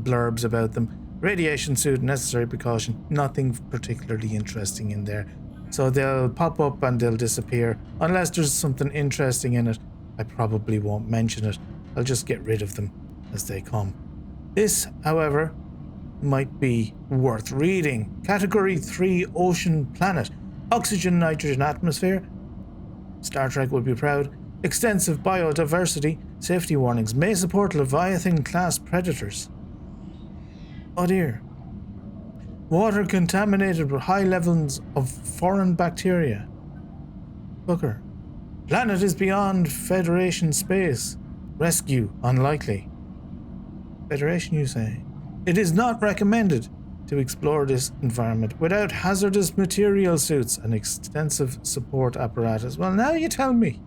blurbs about them. Radiation suit, necessary precaution, nothing particularly interesting in there. So they'll pop up and they'll disappear. Unless there's something interesting in it, I probably won't mention it. I'll just get rid of them as they come. This, however, might be worth reading. Category 3 Ocean Planet. Oxygen, nitrogen atmosphere. Star Trek would be proud. Extensive biodiversity. Safety warnings. May support Leviathan class predators. Oh dear. Water contaminated with high levels of foreign bacteria. Booker. Planet is beyond Federation space. Rescue unlikely. Federation, you say? It is not recommended to explore this environment without hazardous material suits and extensive support apparatus. Well, now you tell me.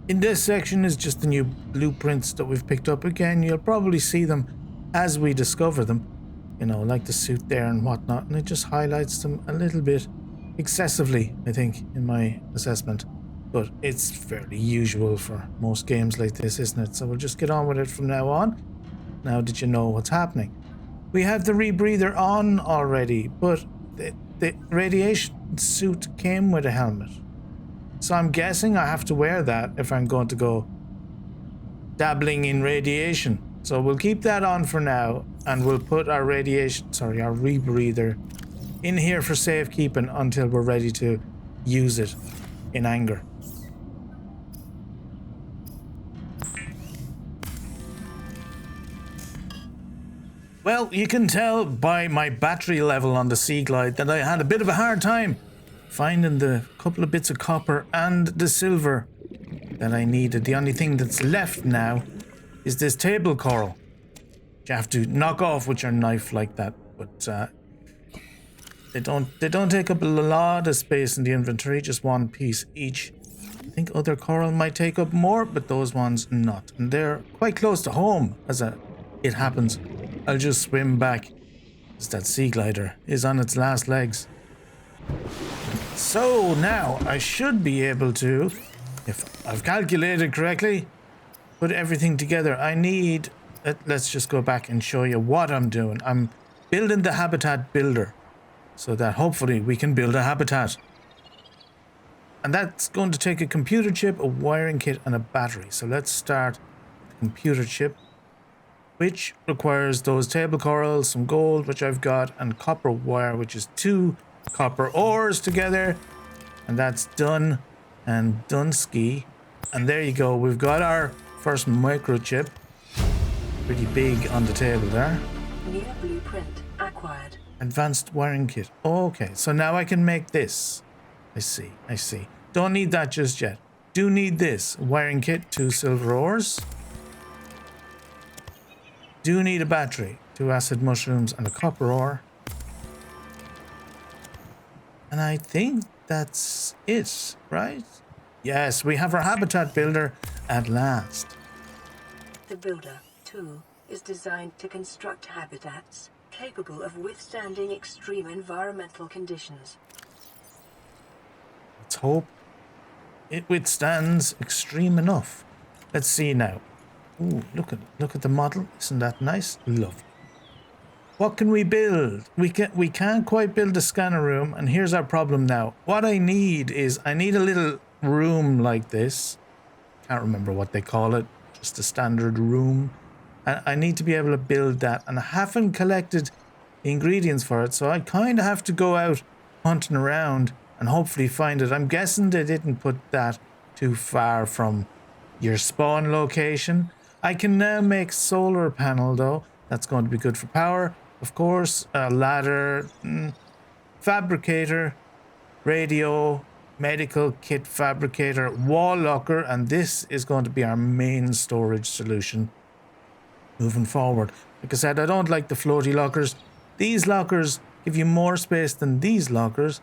In this section is just the new blueprints that we've picked up. Again, you'll probably see them as we discover them. You know, like the suit there and whatnot. And it just highlights them a little bit excessively, I think, in my assessment. But it's fairly usual for most games like this, isn't it? So we'll just get on with it from now on. Now that you know what's happening. We have the rebreather on already, but the radiation suit came with a helmet. So I'm guessing I have to wear that if I'm going to go dabbling in radiation. So we'll keep that on for now, and we'll put our rebreather in here for safekeeping until we're ready to use it in anger. Well, you can tell by my battery level on the Sea Glide that I had a bit of a hard time finding the couple of bits of copper and the silver that I needed. The only thing that's left now is this table coral. You have to knock off with your knife like that, but they don't take up a lot of space in the inventory, just one piece each. I think other coral might take up more, but those ones not. And they're quite close to home as it happens. I'll just swim back as that sea glider is on its last legs. So now I should be able to, if I've calculated correctly, put everything together. I need, let's just go back and show you what I'm doing. I'm building the habitat builder so that hopefully we can build a habitat. And that's going to take a computer chip, a wiring kit, and a battery. So let's start the computer chip, which requires those table corals, some gold, which I've got, and copper wire, which is 2 copper ores together. And that's done and done ski. And there you go. We've got our first microchip. Pretty big on the table there. New blueprint acquired. Advanced wiring kit. Okay, so now I can make this. I see. Don't need that just yet. Do need this. Wiring kit, 2 silver ores. Do need a battery, 2 acid mushrooms, and a copper ore. And I think that's it, right? Yes, we have our habitat builder at last. The builder, too, is designed to construct habitats capable of withstanding extreme environmental conditions. Let's hope it withstands extreme enough. Let's see now. Ooh, look at the model. Isn't that nice? Lovely. What can we build? We can't quite build a scanner room, and here's our problem now. What I need is a little room like this. Can't remember what they call it. Just a standard room. And I need to be able to build that, and I haven't collected the ingredients for it, so I kind of have to go out hunting around and hopefully find it. I'm guessing they didn't put that too far from your spawn location. I can now make solar panel though. That's going to be good for power. Of course, a ladder, fabricator, radio, medical kit fabricator, wall locker, and this is going to be our main storage solution moving forward. Like I said, I don't like the floaty lockers. These lockers give you more space than these lockers,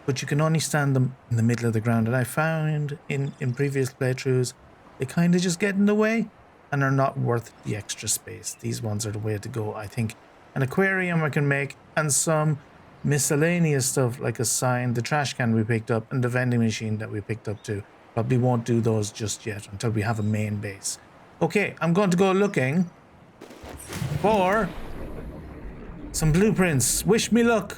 but you can only stand them in the middle of the ground. And I found in previous playthroughs, they kind of just get in the way and are not worth the extra space. These ones are the way to go, I think. An aquarium I can make, and some miscellaneous stuff like a sign, the trash can we picked up, and the vending machine that we picked up too. Probably won't do those just yet until we have a main base. Okay, I'm going to go looking for some blueprints. Wish me luck.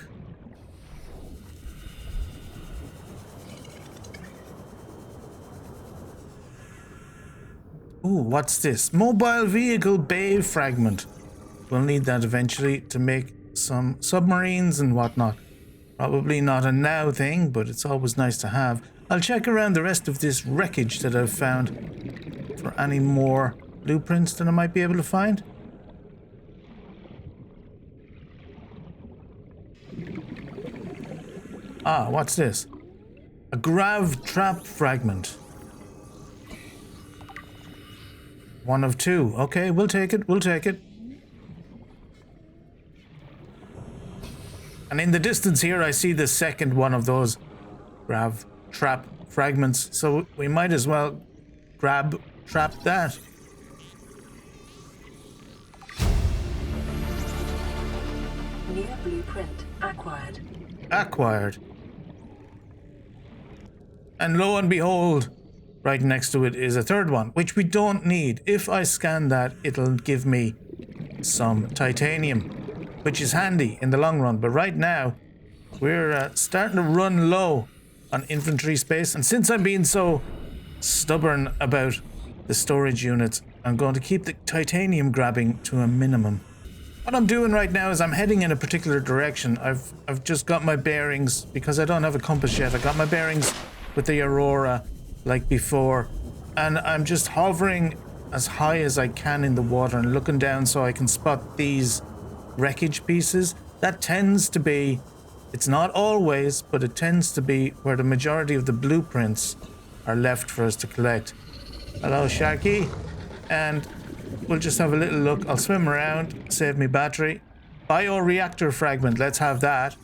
Ooh, what's this? Mobile vehicle bay fragment. We'll need that eventually to make some submarines and whatnot. Probably not a now thing, but it's always nice to have. I'll check around the rest of this wreckage that I've found for any more blueprints that I might be able to find. Ah, what's this? A grav trap fragment. One of two. Okay, we'll take it. We'll take it. And in the distance here, I see the second one of those grav trap fragments. So we might as well trap that. New blueprint acquired. Acquired. And lo and behold, right next to it is a third one, which we don't need. If I scan that, it'll give me some titanium, which is handy in the long run. But right now, we're starting to run low on inventory space. And since I'm being so stubborn about the storage units, I'm going to keep the titanium grabbing to a minimum. What I'm doing right now is I'm heading in a particular direction. I've just got my bearings because I don't have a compass yet. I got my bearings with the Aurora like before, and I'm just hovering as high as I can in the water and looking down so I can spot these wreckage pieces. That tends to be, it's not always, but it tends to be where the majority of the blueprints are left for us to collect. Hello, Sharky. And we'll just have a little look. I'll swim around, save me battery. Bioreactor fragment, let's have that.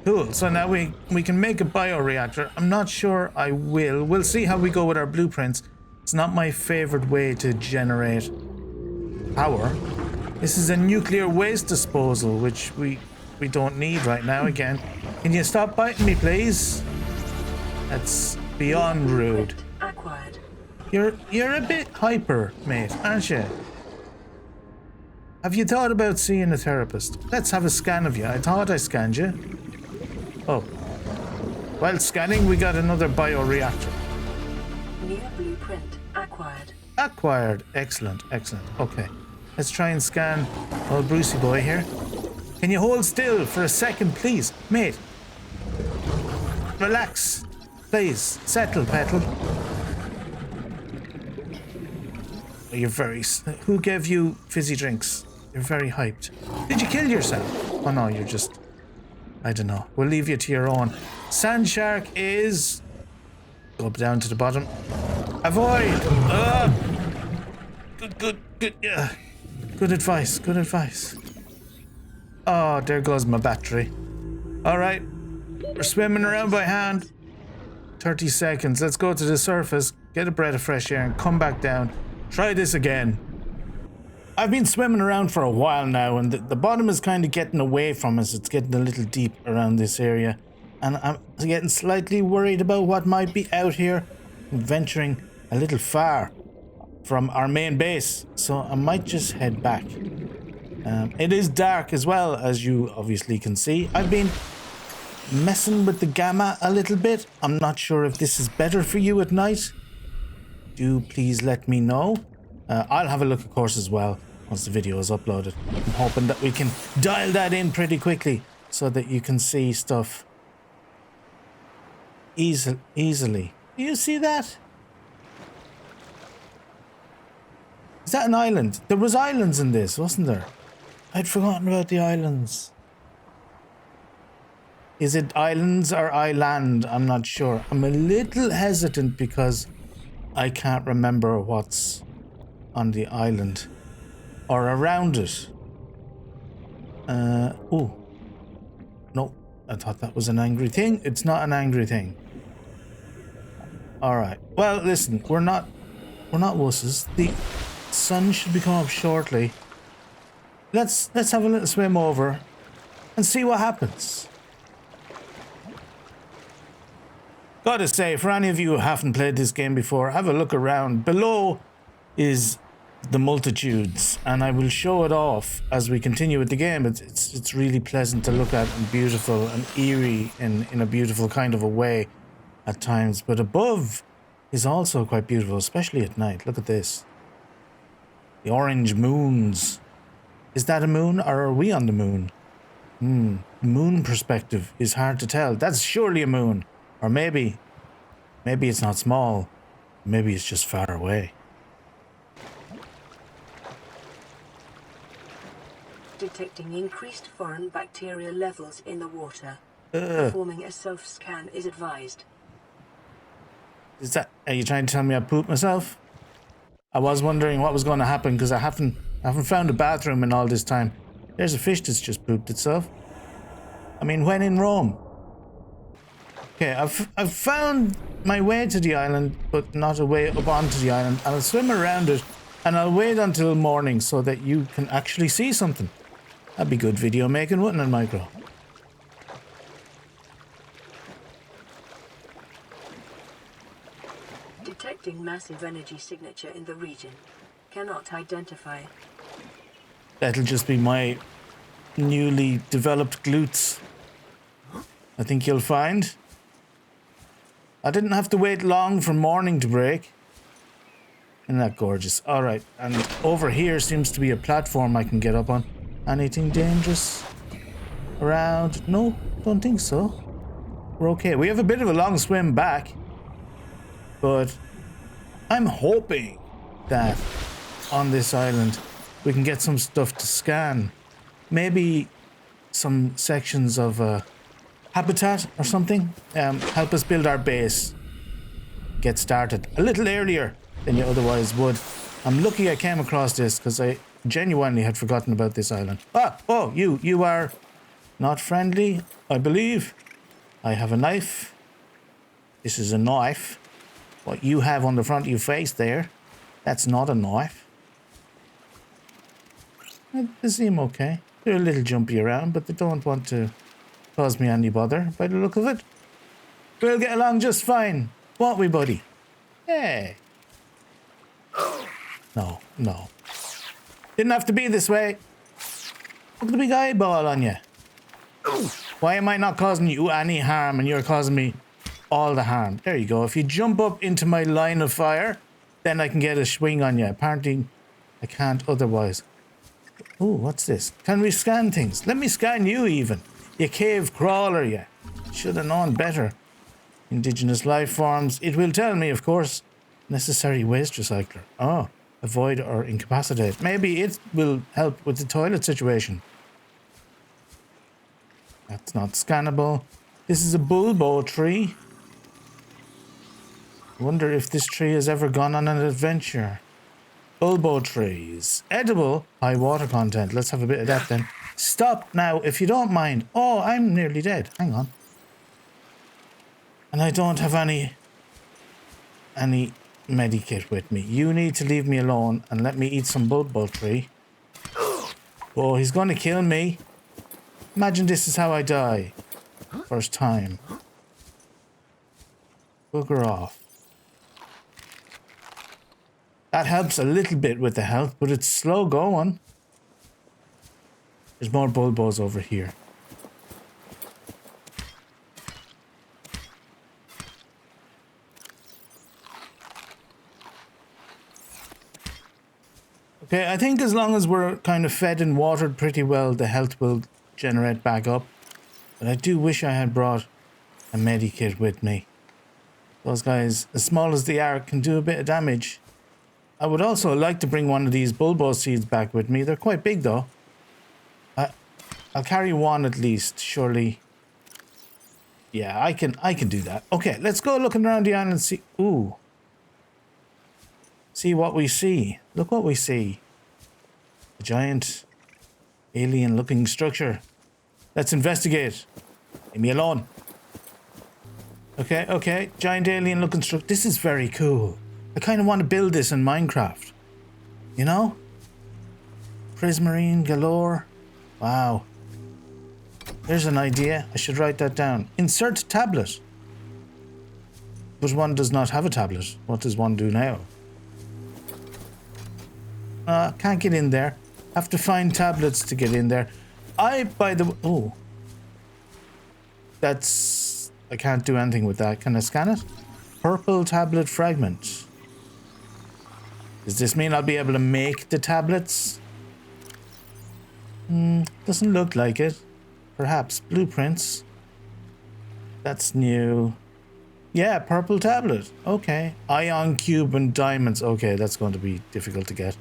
Cool, so now we can make a bioreactor. I'm not sure I will. We'll see how we go with our blueprints. It's not my favorite way to generate power. This is a nuclear waste disposal, which we don't need right now again. Can you stop biting me, please? That's beyond rude. Acquired. You're a bit hyper, mate, aren't you? Have you thought about seeing a therapist? Let's have a scan of you. I thought I scanned you. Oh. While scanning, we got another bioreactor. New blueprint acquired. Acquired. Excellent, excellent. Okay. Let's try and scan old Brucey boy here. Can you hold still for a second, please? Mate. Relax. Please. Settle, Petal. You're very... Who gave you fizzy drinks? You're very hyped. Did you kill yourself? Oh no, you're just... I don't know. We'll leave you to your own. Sand shark is... Go down to the bottom. Avoid! Good, yeah. Good advice, good advice. Oh, there goes my battery. Alright. We're swimming around by hand. 30 seconds. Let's go to the surface, get a breath of fresh air, and come back down. Try this again. I've been swimming around for a while now, and the bottom is kind of getting away from us. It's getting a little deep around this area, and I'm getting slightly worried about what might be out here and venturing a little far from our main base, so I might just head back. It is dark as well, as you obviously can see. I've been messing with the gamma a little bit. I'm not sure if this is better for you at night. Do please let me know. I'll have a look, of course, as well once the video is uploaded. I'm hoping that we can dial that in pretty quickly so that you can see stuff easily. Do you see that? Is that an island? There was islands in this, wasn't there? I'd forgotten about the islands. Is it islands or island? I'm not sure. I'm a little hesitant because I can't remember what's on the island or around it. Oh. No, I thought that was an angry thing. It's not an angry thing. Alright. Well, listen, we're not wusses. The sun should be coming up shortly. Let's have a little swim over and see what happens. Gotta say, for any of you who haven't played this game before, have a look around. Below is the multitudes, and I will show it off as we continue with the game. It's really pleasant to look at and beautiful and eerie in a beautiful kind of a way at times. But above is also quite beautiful, especially at night. Look at this. The orange moons. Is that a moon, or are we on the moon? Moon perspective is hard to tell. That's surely a moon. Or maybe it's not small. Maybe it's just far away. Detecting increased foreign bacterial levels in the water. Performing a self-scan is advised. Is that... Are you trying to tell me I pooped myself? I was wondering what was going to happen because I haven't found a bathroom in all this time. There's a fish that's just pooped itself. I mean, when in Rome. Okay, I've found my way to the island, but not a way up onto the island. I'll swim around it, and I'll wait until morning so that you can actually see something. That'd be good video making, wouldn't it, Micro? Detecting massive energy signature in the region. Cannot identify. That'll just be my newly developed glutes. I think you'll find. I didn't have to wait long for morning to break. Isn't that gorgeous? Alright, and over here seems to be a platform I can get up on. Anything dangerous around? No, don't think so. We're okay. We have a bit of a long swim back. But I'm hoping that on this island we can get some stuff to scan. Maybe some sections of habitat or something. Help us build our base. Get started a little earlier than you otherwise would. I'm lucky I came across this because I genuinely had forgotten about this island. Oh, you are not friendly, I believe. I have a knife. This is a knife. What you have on the front of your face there, that's not a knife. They seem okay. They're a little jumpy around, but they don't want to cause me any bother by the look of it. We'll get along just fine, won't we, buddy? Hey. No. Didn't have to be this way. Look at the big eyeball on you. Why am I not causing you any harm and you're causing me all the harm? There you go. If you jump up into my line of fire, then I can get a swing on you. Apparently, I can't otherwise. Oh, what's this? Can we scan things? Let me scan you even. You cave crawler, you. Should have known better. Indigenous life forms. It will tell me, of course. Necessary waste recycler. Oh, avoid or incapacitate. Maybe it will help with the toilet situation. That's not scannable. This is a bulbo tree. Wonder if this tree has ever gone on an adventure. Bulbo trees. Edible. High water content. Let's have a bit of that then. Stop now, if you don't mind. Oh, I'm nearly dead. Hang on. And I don't have any medikit with me. You need to leave me alone and let me eat some bulbo tree. Oh, he's going to kill me. Imagine this is how I die. First time. Bugger off. That helps a little bit with the health, but it's slow going. There's more bulbos over here. Okay, I think as long as we're kind of fed and watered pretty well, the health will generate back up. But I do wish I had brought a medikit with me. Those guys, as small as they are, can do a bit of damage. I would also like to bring one of these bulbo seeds back with me. They're quite big though. I'll carry one at least, surely. Yeah, I can do that. Okay, let's go looking around the island and see. Ooh. See what we see. Look what we see. A giant alien-looking structure. Let's investigate. Leave me alone. Okay. Giant alien-looking structure. This is very cool. I kind of want to build this in Minecraft. You know? Prismarine galore. Wow. There's an idea. I should write that down. Insert tablet. But one does not have a tablet. What does one do now? Can't get in there. Have to find tablets to get in there. Oh. That's... I can't do anything with that. Can I scan it? Purple tablet fragment. Does this mean I'll be able to make the tablets? Doesn't look like it. Perhaps blueprints. That's new. Yeah, purple tablet. Okay. Ion cube and diamonds. Okay, that's going to be difficult to get.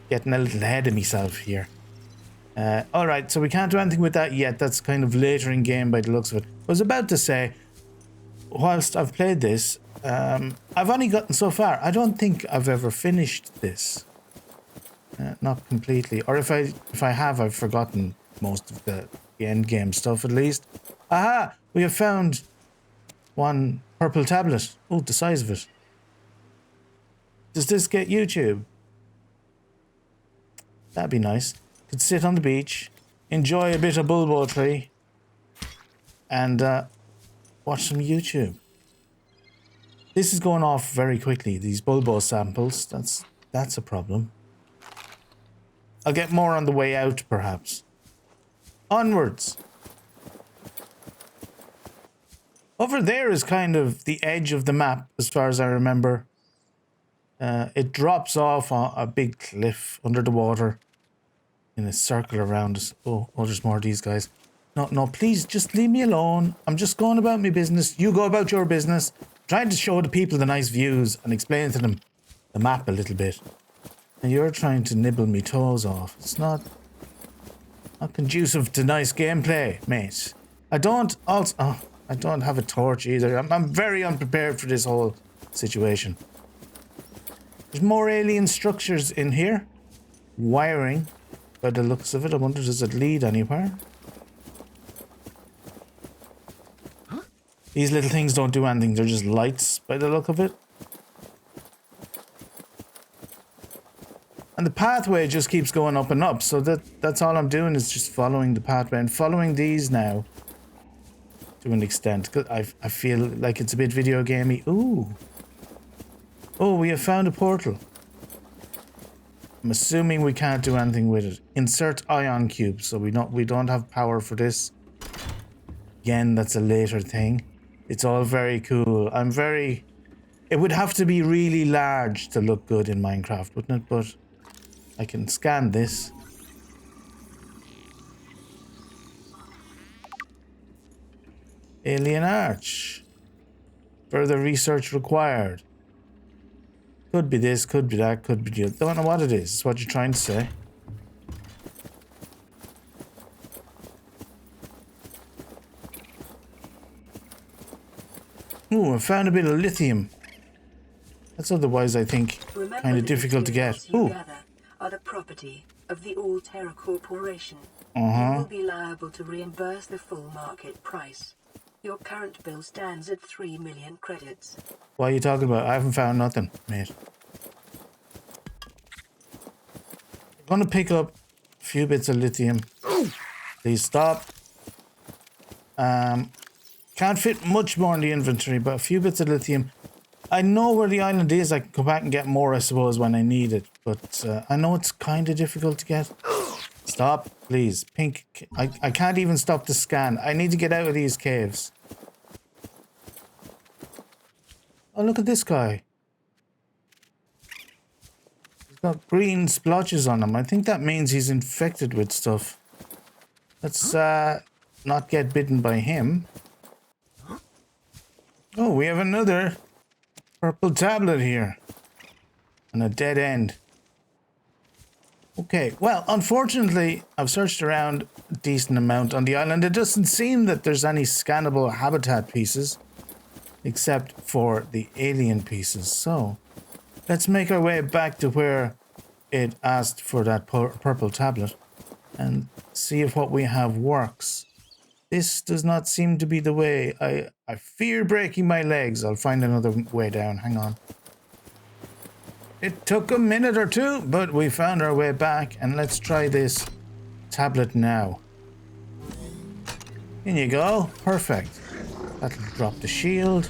Getting a little ahead of myself here. Alright, so we can't do anything with that yet. That's kind of later in game by the looks of it. I was about to say, whilst I've played this, I've only gotten so far. I don't think I've ever finished this. Not completely. Or if I have, I've forgotten most of the end game stuff at least. Aha! We have found one purple tablet. Oh, the size of it. Does this get YouTube? That'd be nice. Could sit on the beach, enjoy a bit of bulbo tree, and watch some YouTube. This is going off very quickly. These bulbo samples. That's a problem. I'll get more on the way out, perhaps. Onwards. Over there is kind of the edge of the map, as far as I remember. It drops off on a big cliff under the water in a circle around us. Oh, there's more of these guys. No, please, just leave me alone. I'm just going about my business. You go about your business. Trying to show the people the nice views and explain to them the map a little bit. And you're trying to nibble me toes off. It's not conducive to nice gameplay, mate. I don't have a torch either. I'm very unprepared for this whole situation. There's more alien structures in here. Wiring, by the looks of it. I wonder, does it lead anywhere? These little things don't do anything. They're just lights, by the look of it. And the pathway just keeps going up and up. So that's all I'm doing is just following the pathway. And following these now. To an extent. Cause I feel like it's a bit video gamey. Ooh. Oh, we have found a portal. I'm assuming we can't do anything with it. Insert ion cube. So we don't have power for this. Again, that's a later thing. It's all very cool. It would have to be really large to look good in Minecraft, wouldn't it? But I can scan this. Alien arch. Further research required. Could be this, could be that, could be the other. Don't know what it is. It's what you're trying to say. Ooh, I found a bit of lithium. That's otherwise, I think, kind of difficult to get. Ooh. Are the property of the All-Terra Corporation. Uh-huh. You will be liable to reimburse the full market price. Your current bill stands at 3 million credits. What are you talking about? I haven't found nothing, mate. I'm gonna pick up a few bits of lithium. Please stop. Can't fit much more in the inventory, but a few bits of lithium. I know where the island is. I can go back and get more, I suppose, when I need it. But I know it's kind of difficult to get. Stop, please. Pink. I can't even stop the scan. I need to get out of these caves. Oh, look at this guy. He's got green splotches on him. I think that means he's infected with stuff. Let's not get bitten by him. Oh, we have another purple tablet here. And a dead end. Okay, well, unfortunately, I've searched around a decent amount on the island. It doesn't seem that there's any scannable habitat pieces. Except for the alien pieces. So, let's make our way back to where it asked for that purple tablet. And see if what we have works. This does not seem to be the way. I fear breaking my legs. I'll find another way down. Hang on. It took a minute or two, but we found our way back. And let's try this tablet now. In you go. Perfect. That'll drop the shield.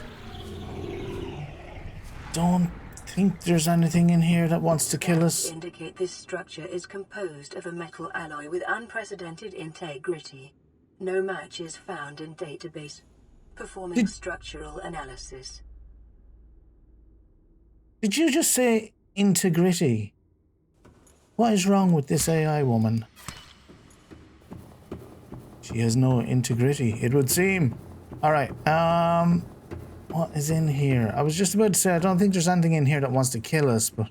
Don't think there's anything in here that wants to kill us. Indicate this structure is composed of a metal alloy with unprecedented integrity. No match is found in database. Performing structural analysis. Did you just say integrity? What is wrong with this AI woman? She has no integrity, it would seem. Alright, what is in here? I was just about to say, I don't think there's anything in here that wants to kill us, but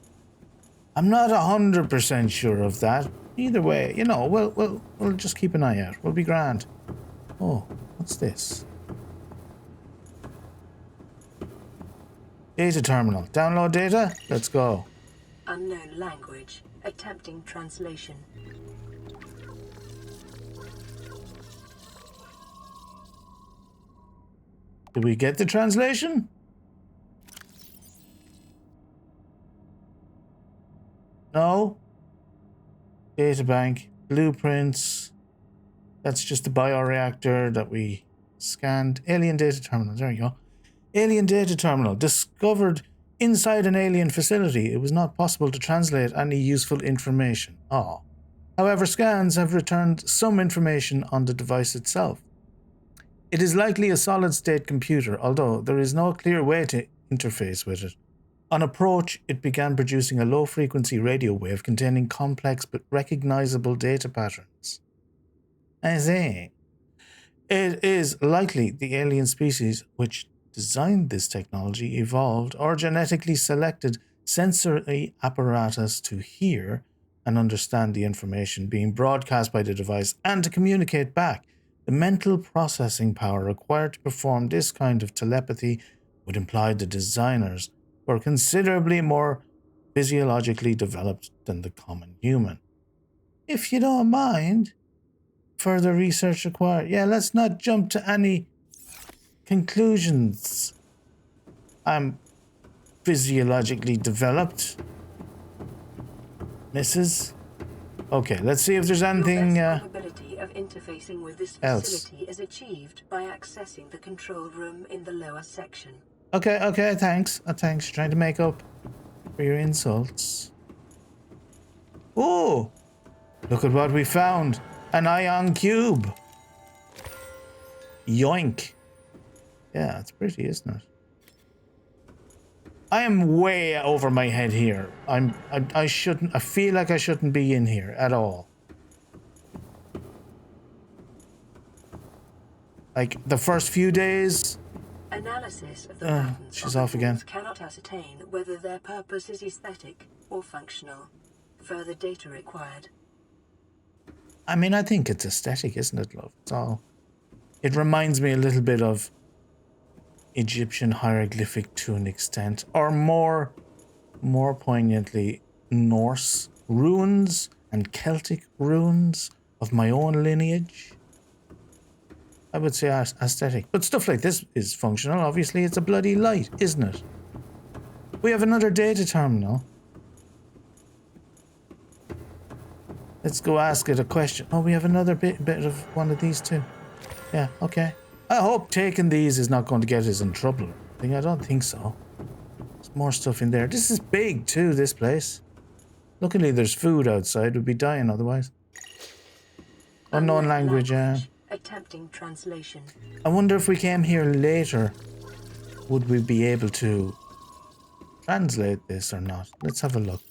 I'm not 100% sure of that. Either way, you know, we'll just keep an eye out. We'll be grand. Oh, what's this? Data terminal. Download data? Let's go. Unknown language. Attempting translation. Did we get the translation? No. Data bank. Blueprints. That's just the bioreactor that we scanned. Alien data terminal. There you go. Alien data terminal. Discovered inside an alien facility. It was not possible to translate any useful information. Oh. However, scans have returned some information on the device itself. It is likely a solid-state computer, although there is no clear way to interface with it. On approach, it began producing a low-frequency radio wave containing complex but recognizable data patterns. I see. It is likely the alien species which designed this technology evolved or genetically selected sensory apparatus to hear and understand the information being broadcast by the device and to communicate back. The mental processing power required to perform this kind of telepathy would imply the designers were considerably more physiologically developed than the common human. If you don't mind, further research required. Yeah, let's not jump to any conclusions. I'm physiologically developed, Mrs. Okay, let's see if there's anything probability of interfacing with this else. facility is achieved by accessing the control room in the lower section. Okay, thanks. Thanks. Trying to make up for your insults. Oh, look at what we found. An ion cube. Yoink. Yeah, it's pretty, isn't it? I am way over my head here. I shouldn't, I feel like I shouldn't be in here at all. Like the first few days. Analysis of the patterns she's of off the again. walls cannot ascertain whether their purpose is aesthetic or functional. Further data required. I mean, I think it's aesthetic, isn't it, love? It's all. It reminds me a little bit of Egyptian hieroglyphic to an extent, or more poignantly, Norse runes and Celtic runes of my own lineage. I would say aesthetic, but stuff like this is functional. Obviously, it's a bloody light, isn't it? We have another data terminal. Let's go ask it a question. Oh, we have another bit of one of these too. Yeah, okay. I hope taking these is not going to get us in trouble. I don't think so. There's more stuff in there. This is big too, this place. Luckily there's food outside. We'd be dying otherwise. Unknown language, yeah. Attempting translation. I wonder if we came here later, would we be able to translate this or not? Let's have a look.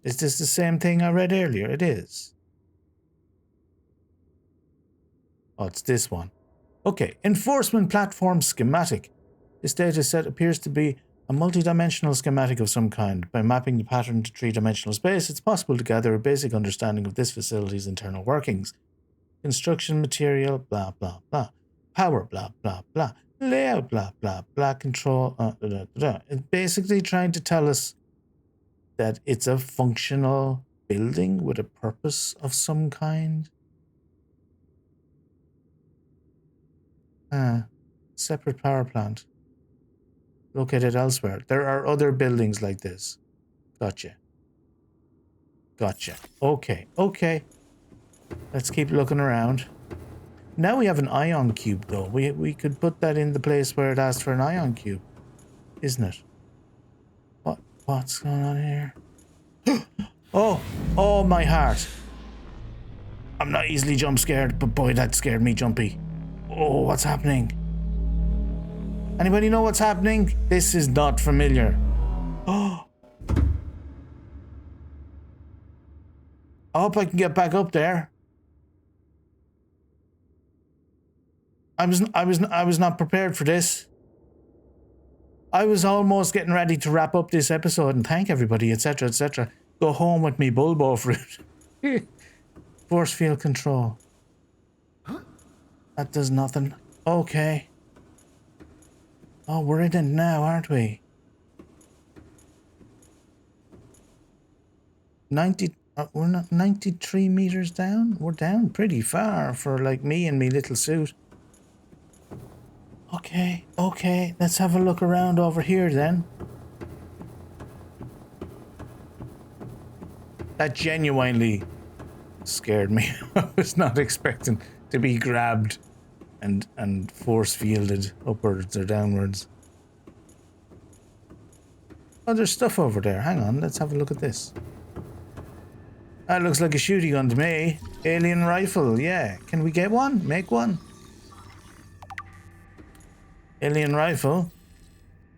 Is this the same thing I read earlier? It is. Oh, it's this one. Okay, enforcement platform schematic. This data set appears to be a multidimensional schematic of some kind. By mapping the pattern to three-dimensional space, it's possible to gather a basic understanding of this facility's internal workings. Construction material, blah, blah, blah. Power, blah, blah, blah. Layout, blah, blah, blah. Control, It's basically trying to tell us that it's a functional building with a purpose of some kind. Separate power plant. Located elsewhere. There are other buildings like this. Gotcha. Okay. Let's keep looking around. Now we have an ion cube, though. We could put that in the place where it asked for an ion cube, isn't it? What's going on here? Oh, my heart. I'm not easily jump scared, but boy, that scared me jumpy. Oh, what's happening? Anybody know what's happening? This is not familiar. Oh. I hope I can get back up there. I was not prepared for this. I was almost getting ready to wrap up this episode and thank everybody, etc., etc. Go home with me bulbo fruit. Force field control. That does nothing. Okay. Oh, we're in it now, aren't we? 90... we're not 93 meters down? We're down pretty far for, like, me and me little suit. Okay, okay. Let's have a look around over here, then. That genuinely scared me. I was not expecting to be grabbed and force fielded upwards or downwards. Oh, there's stuff over there. Hang on, let's have a look at this. That looks like a shooting gun to me. Alien rifle, yeah. Can we get one? Make one? Alien rifle.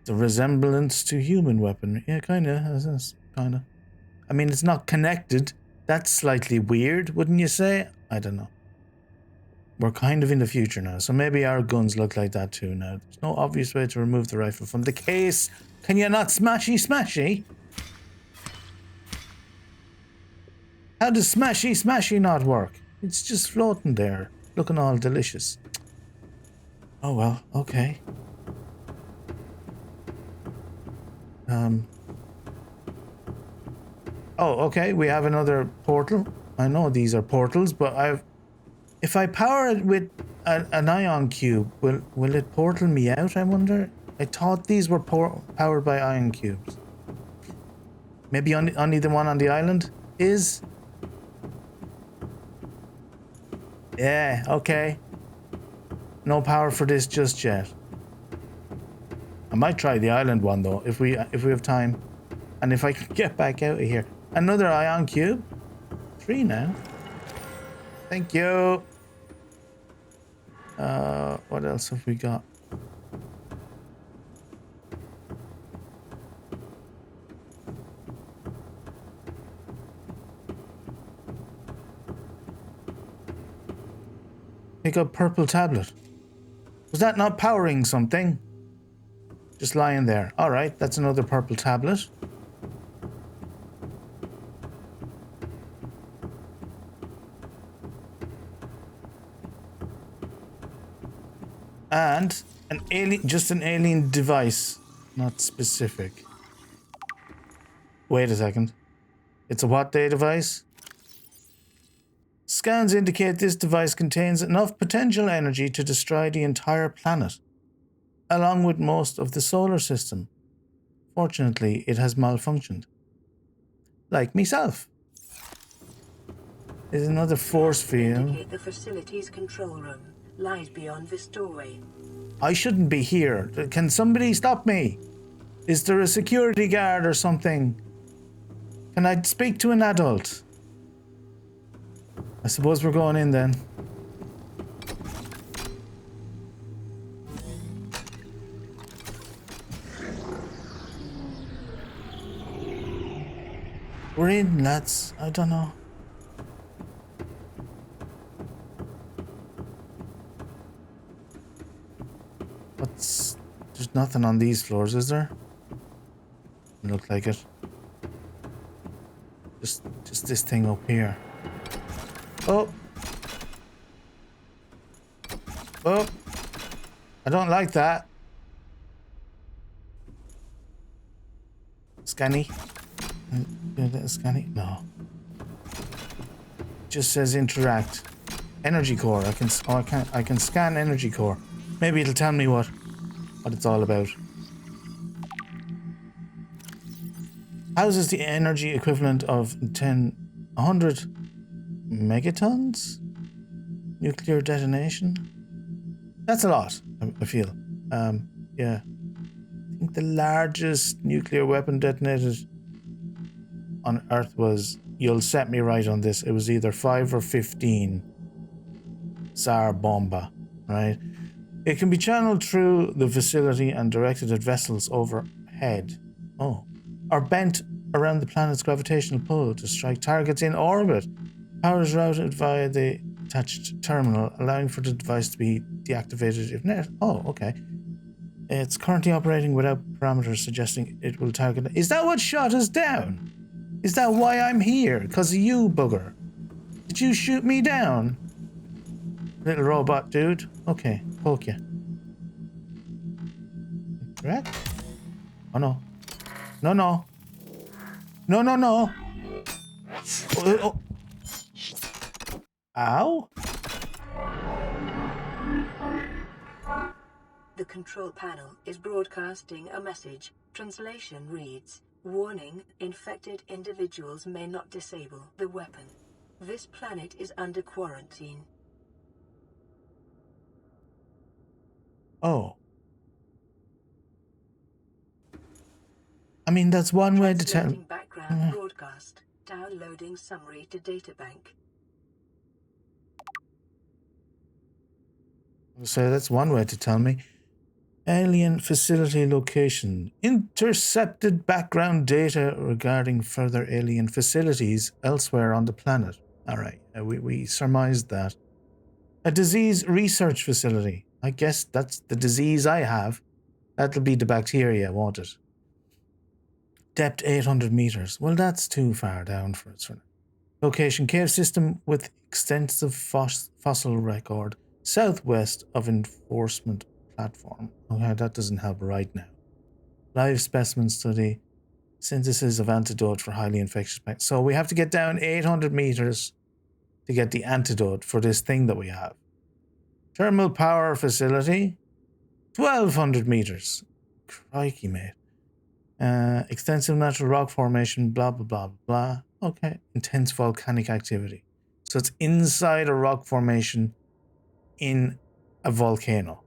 The resemblance to human weapon. Yeah, kinda. Kinda. I mean, it's not connected. That's slightly weird, wouldn't you say? I don't know. We're kind of in the future now, so maybe our guns look like that too now. There's no obvious way to remove the rifle from the case. Can you not smashy? How does smashy not work? It's just floating there, looking all delicious. Oh well, okay. Oh, okay, we have another portal. I know these are portals, but if I power it with an ion cube, will it portal me out, I wonder? I thought these were powered by ion cubes. Maybe only the one on the island is? Yeah, okay. No power for this just yet. I might try the island one though, if we have time. And if I can get back out of here. Another ion cube? 3 now. Thank you. What else have we got? Pick up purple tablet. Was that not powering something? Just lying there. Alright, that's another purple tablet. And just an alien device, not specific. Wait a second. It's a what day device? Scans indicate this device contains enough potential energy to destroy the entire planet, along with most of the solar system. Fortunately, it has malfunctioned. Like myself. There's another force field. The facility's control room lies beyond this doorway. I shouldn't be here. Can somebody stop me? Is there a security guard or something? Can I speak to an adult? I suppose we're going in then. We're in, lads. I don't know. There's nothing on these floors, is there? Look like it. Just this thing up here. Oh. Oh. I don't like that. Scanny. Scanny? No. Just says interact. Energy core. I can scan energy core. Maybe it'll tell me what it's all about. Houses the energy equivalent of 100 megatons? Nuclear detonation? That's a lot, I feel. Yeah. I think the largest nuclear weapon detonated on Earth was, you'll set me right on this, it was either 5 or 15 Tsar Bomba, right? It can be channeled through the facility and directed at vessels overhead. Oh. Or bent around the planet's gravitational pull to strike targets in orbit. Power is routed via the attached terminal, allowing for the device to be deactivated if necessary. Oh, okay. It's currently operating without parameters, suggesting it will target... Is that what shot us down? Is that why I'm here? Because of you, bugger? Did you shoot me down? Little robot dude. Okay, poke you. Correct? Oh no. No, no. No, no, no. Oh. Ow. The control panel is broadcasting a message. Translation reads, "Warning, infected individuals may not disable the weapon. This planet is under quarantine." Oh. I mean, that's one way to tell... Translating background broadcast. Downloading summary to databank. So that's one way to tell me. Alien facility location. Intercepted background data regarding further alien facilities elsewhere on the planet. All right, we surmised that. A disease research facility. I guess that's the disease I have. That'll be the bacteria, won't it? Depth 800 meters. Well, that's too far down for us. Location, cave system with extensive fossil record. Southwest of enforcement platform. Okay, that doesn't help right now. Live specimen study. Synthesis of antidote for highly infectious bacteria. So we have to get down 800 meters to get the antidote for this thing that we have. Thermal power facility. 1200 meters. Crikey, mate. Extensive natural rock formation, blah, blah, blah, blah. Okay. Intense volcanic activity. So it's inside a rock formation in a volcano.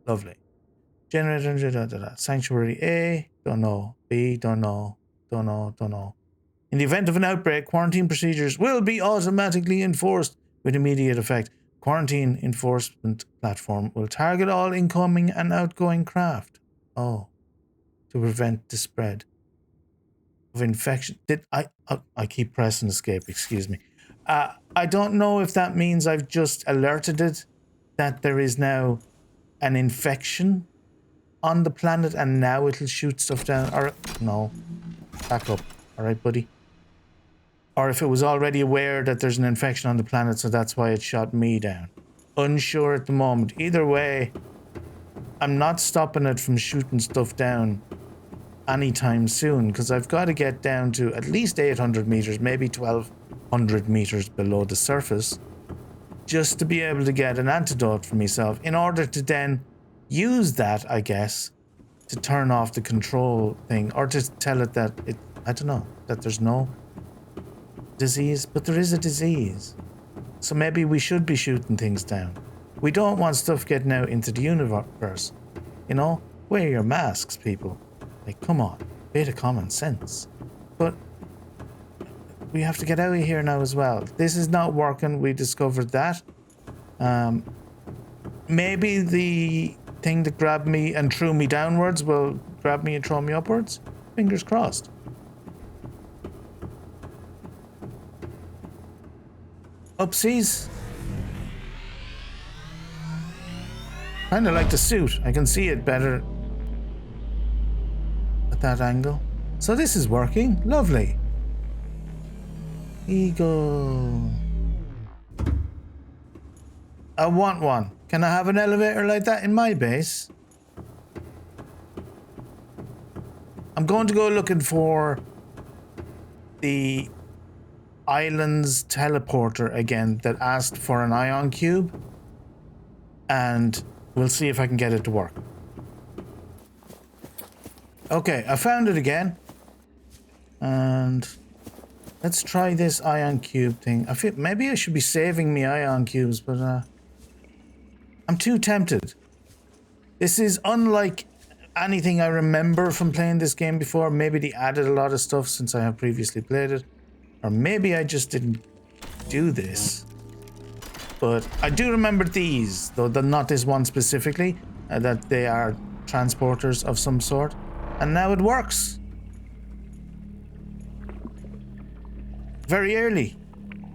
Lovely. Generator, Sanctuary A, don't know. B, don't know. Don't know. In the event of an outbreak, quarantine procedures will be automatically enforced with immediate effect. Quarantine enforcement platform will target all incoming and outgoing craft. Oh, to prevent the spread of infection. I keep pressing escape, excuse me. I don't know if that means I've just alerted it that there is now an infection on the planet and now it'll shoot stuff down. Or no, back up. All right, buddy. Or if it was already aware that there's an infection on the planet, so that's why it shot me down. Unsure at the moment. Either way, I'm not stopping it from shooting stuff down anytime soon, because I've got to get down to at least 800 meters, maybe 1200 meters below the surface, just to be able to get an antidote for myself, in order to then use that, I guess, to turn off the control thing, or to tell it that I don't know, that there's no disease, but there is a disease. So maybe we should be shooting things down. We don't want stuff getting out into the universe. You know, wear your masks, people. Like, come on, bit of common sense. But we have to get out of here now as well. This is not working. We discovered that. Maybe the thing that grabbed me and threw me downwards will grab me and throw me upwards. Fingers crossed. Upsies. Kinda like the suit. I can see it better at that angle. So this is working. Lovely. Eagle. I want one. Can I have an elevator like that in my base? I'm going to go looking for the island's teleporter again that asked for an ion cube, and we'll see if I can get it to work. Okay, I found it again, and let's try this ion cube thing. I feel maybe I should be saving me ion cubes, but I'm too tempted. This is unlike anything I remember from playing this game before. Maybe they added a lot of stuff since I have previously played it. Or maybe I just didn't do this. But I do remember these, though not this one specifically, that they are transporters of some sort. And now it works. Very early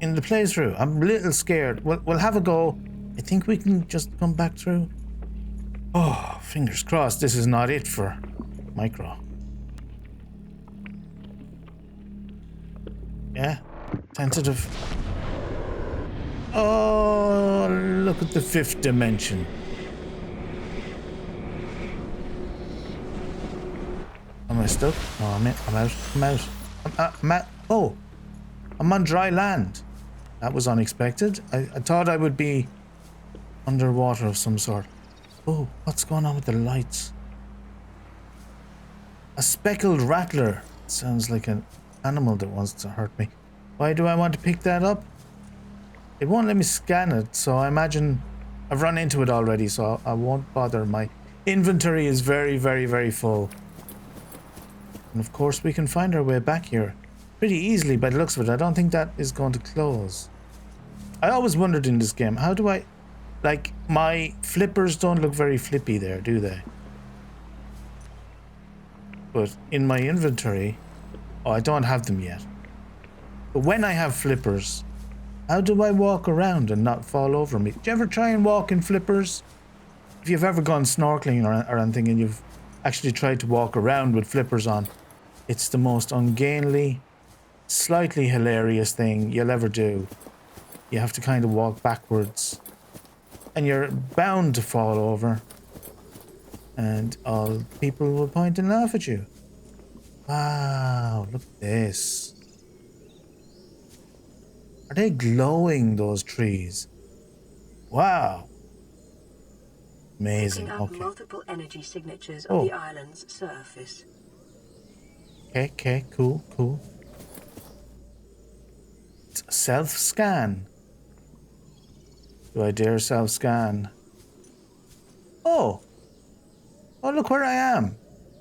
in the playthrough. I'm a little scared. We'll have a go. I think we can just come back through. Oh, fingers crossed this is not it for Micro. Yeah, tentative. Oh, look at the fifth dimension. stuck? No, I'm out. I'm out. I'm out. Oh, I'm on dry land. That was unexpected. I thought I would be underwater of some sort. Oh, what's going on with the lights? A speckled rattler. Sounds like an animal that wants to hurt me. Why do I want to pick that up? It won't let me scan it, so I imagine I've run into it already, so I won't bother. My inventory is very, very, very full. And of course we can find our way back here pretty easily by the looks of it. I don't think that is going to close. I always wondered in this game, how do I... Like, my flippers don't look very flippy there, do they? But in my inventory... Oh, I don't have them yet. But when I have flippers, how do I walk around and not fall over me? Do you ever try and walk in flippers? If you've ever gone snorkeling or anything and you've actually tried to walk around with flippers on, it's the most ungainly, slightly hilarious thing you'll ever do. You have to kind of walk backwards. And you're bound to fall over. And all people will point and laugh at you. Wow, look at this. Are they glowing, those trees? Wow. Amazing. Picking up Okay. multiple energy signatures on the island's surface. Okay, cool. It's a self-scan. Do I dare self-scan? Oh, look where I am.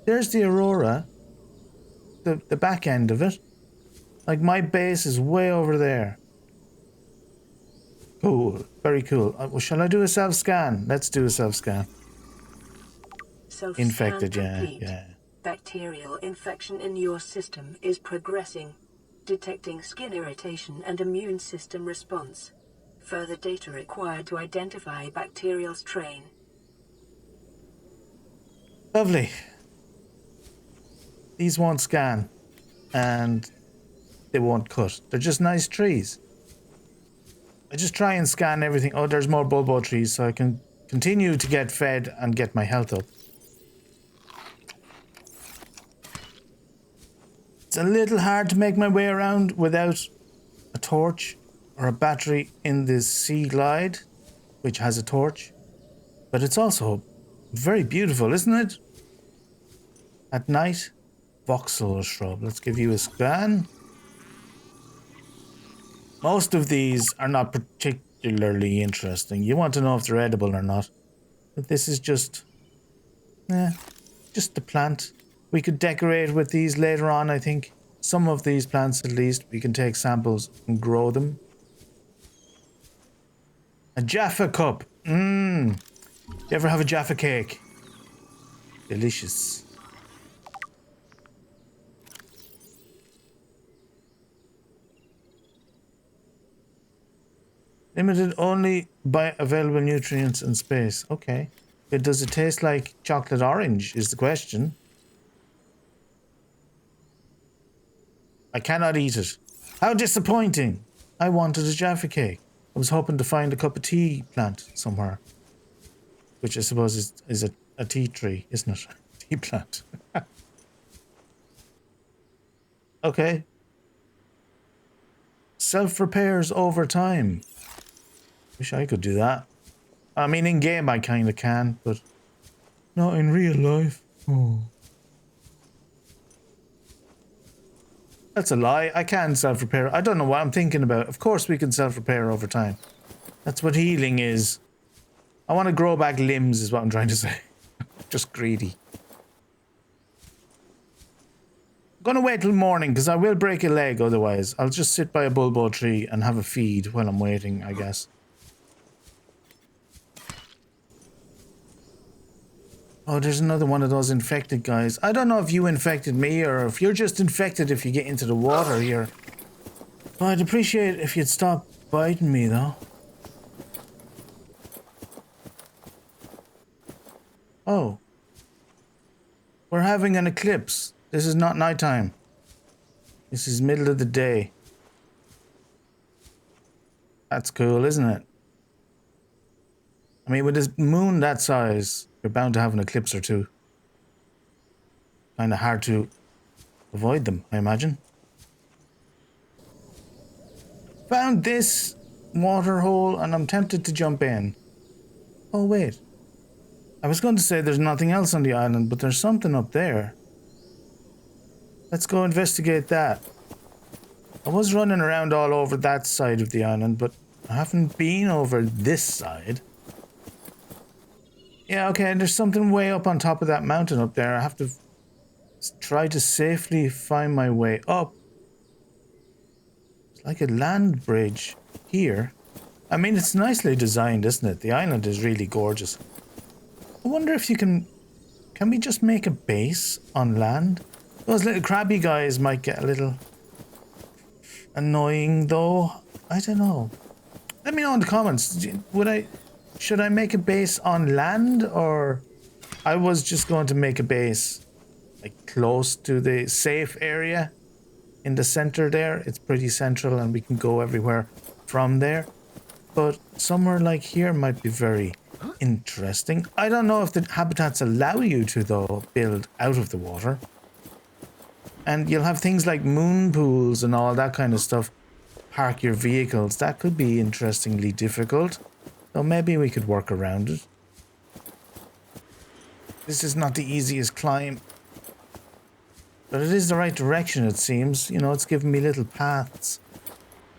There's the Aurora. The back end of it. Like, my base is way over there. Cool, very cool. Well, shall I do a self-scan? Let's do a self-scan. Infected, yeah. Bacterial infection in your system is progressing. Detecting skin irritation and immune system response. Further data required to identify bacterial strain. Lovely. These won't scan. And they won't cut. They're just nice trees. I just try and scan everything. Oh, there's more bulbo trees, so I can continue to get fed and get my health up. It's a little hard to make my way around without a torch or a battery in this sea glide, which has a torch. But it's also very beautiful, isn't it? At night, voxel shrub. Let's give you a scan. Most of these are not particularly interesting. You want to know if they're edible or not. But this is just the plant. We could decorate with these later on, I think. Some of these plants, at least, we can take samples and grow them. A Jaffa cup. You ever have a Jaffa cake? Delicious. Limited only by available nutrients and space. Okay. Does it taste like chocolate orange is the question. I cannot eat it. How disappointing. I wanted a Jaffa cake. I was hoping to find a cup of tea plant somewhere. Which I suppose is a tea tree, isn't it? Tea plant. Okay. Self-repairs over time. Wish I could do that. I mean, in game I kind of can, but not in real life. Oh. That's a lie. I can self-repair. I don't know what I'm thinking about. Of course we can self-repair over time. That's what healing is. I want to grow back limbs is what I'm trying to say. Just greedy. I'm gonna wait till morning because I will break a leg otherwise. I'll just sit by a bulbo tree and have a feed while I'm waiting, I guess. Oh, there's another one of those infected guys. I don't know if you infected me or if you're just infected if you get into the water here. But I'd appreciate it if you'd stop biting me, though. Oh. We're having an eclipse. This is not nighttime. This is middle of the day. That's cool, isn't it? I mean, with this moon that size, you're bound to have an eclipse or two. Kind of hard to avoid them, I imagine. Found this water hole and I'm tempted to jump in. Oh, wait. I was going to say there's nothing else on the island, but there's something up there. Let's go investigate that. I was running around all over that side of the island, but I haven't been over this side. Yeah, okay, there's something way up on top of that mountain up there. I have to try to safely find my way up. It's like a land bridge here. I mean, it's nicely designed, isn't it? The island is really gorgeous. I wonder if you can we just make a base on land? Those little crabby guys might get a little annoying though. I don't know. Let me know in the comments. Should I make a base on land, or I was just going to make a base like close to the safe area in the center there. It's pretty central and we can go everywhere from there. But somewhere like here might be very interesting. I don't know if the habitats allow you to, though, build out of the water. And you'll have things like moon pools and all that kind of stuff. Park your vehicles. That could be interestingly difficult. So maybe we could work around it. This is not the easiest climb. But it is the right direction, it seems. You know, it's giving me little paths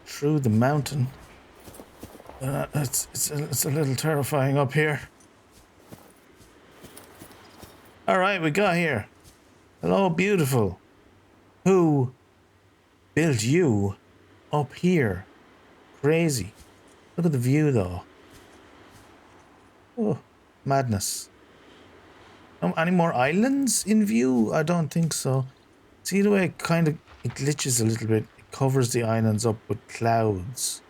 through the mountain. It's a little terrifying up here. Alright, we got here. Hello, beautiful. Who built you up here? Crazy. Look at the view, though. Oh, madness. Any more islands in view? I don't think so. See the way it glitches a little bit. It covers the islands up with clouds.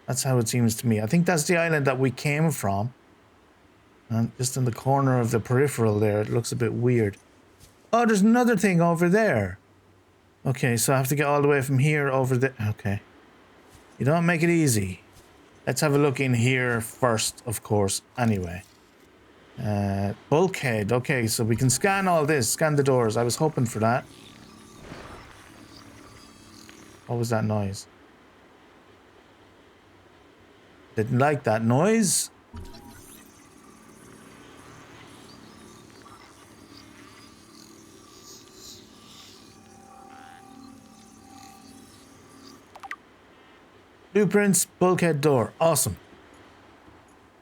That's how it seems to me. I think that's the island that we came from. And just in the corner of the peripheral there, it looks a bit weird. Oh, there's another thing over there. Okay, so I have to get all the way from here over there. Okay. You don't make it easy. Let's have a look in here first, of course, anyway. Bulkhead. Okay, so we can scan all this. Scan the doors. I was hoping for that. What was that noise? Didn't like that noise. Blueprints, bulkhead door. Awesome.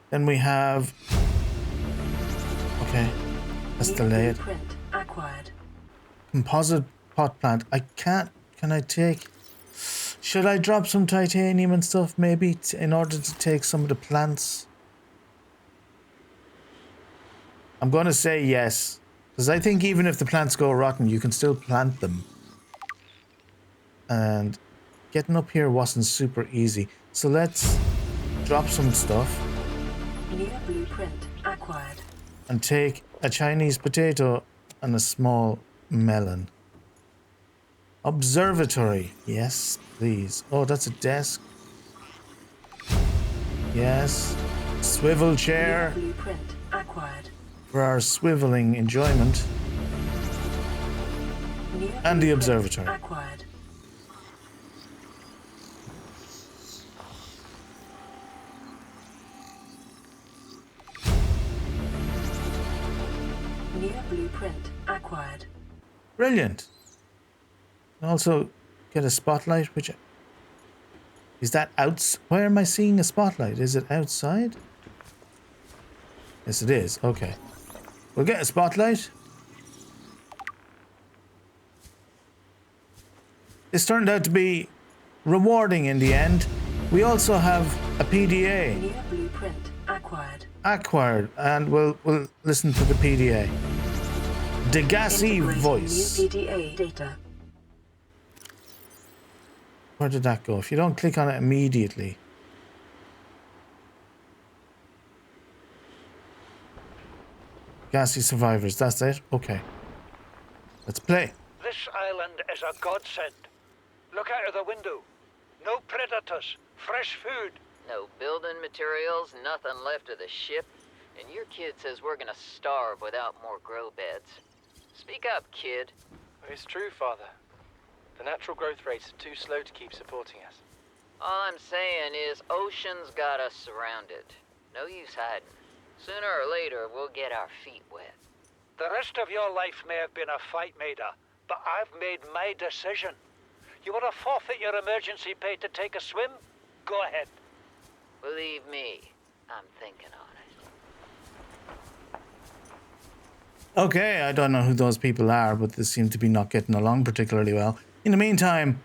Then we have... Okay. That's delayed. Blueprint acquired. Composite pot plant. I can't... Can I take... Should I drop some titanium and stuff, maybe, in order to take some of the plants? I'm going to say yes. Because I think even if the plants go rotten, you can still plant them. And getting up here wasn't super easy. So let's drop some stuff. New blueprint acquired. And take a Chinese potato and a small melon. Observatory. Yes, please. Oh, that's a desk. Yes. Swivel chair. New blueprint acquired. For our swiveling enjoyment. New And the blueprint observatory. acquired. New blueprint acquired. Brilliant. Also get a spotlight, which... Is that outside? Where am I seeing a spotlight? Is it outside? Yes, it is. Okay. We'll get a spotlight. This turned out to be rewarding in the end. We also have a PDA. New blueprint acquired. Acquired, and we'll listen to the PDA. Degassi Integrating voice. New PDA data. Where did that go? If you don't click on it immediately. Gassy survivors, that's it? Okay. Let's play. This island is a godsend. Look out of the window. No predators, fresh food. No building materials, nothing left of the ship, and your kid says we're gonna starve without more grow beds. Speak up, kid. It's true, Father. The natural growth rates are too slow to keep supporting us. All I'm saying is ocean's got us surrounded. No use hiding. Sooner or later, we'll get our feet wet. The rest of your life may have been a fight, Maida, but I've made my decision. You want to forfeit your emergency pay to take a swim? Go ahead. Believe me, I'm thinking on it. Okay, I don't know who those people are, but they seem to be not getting along particularly well. In the meantime,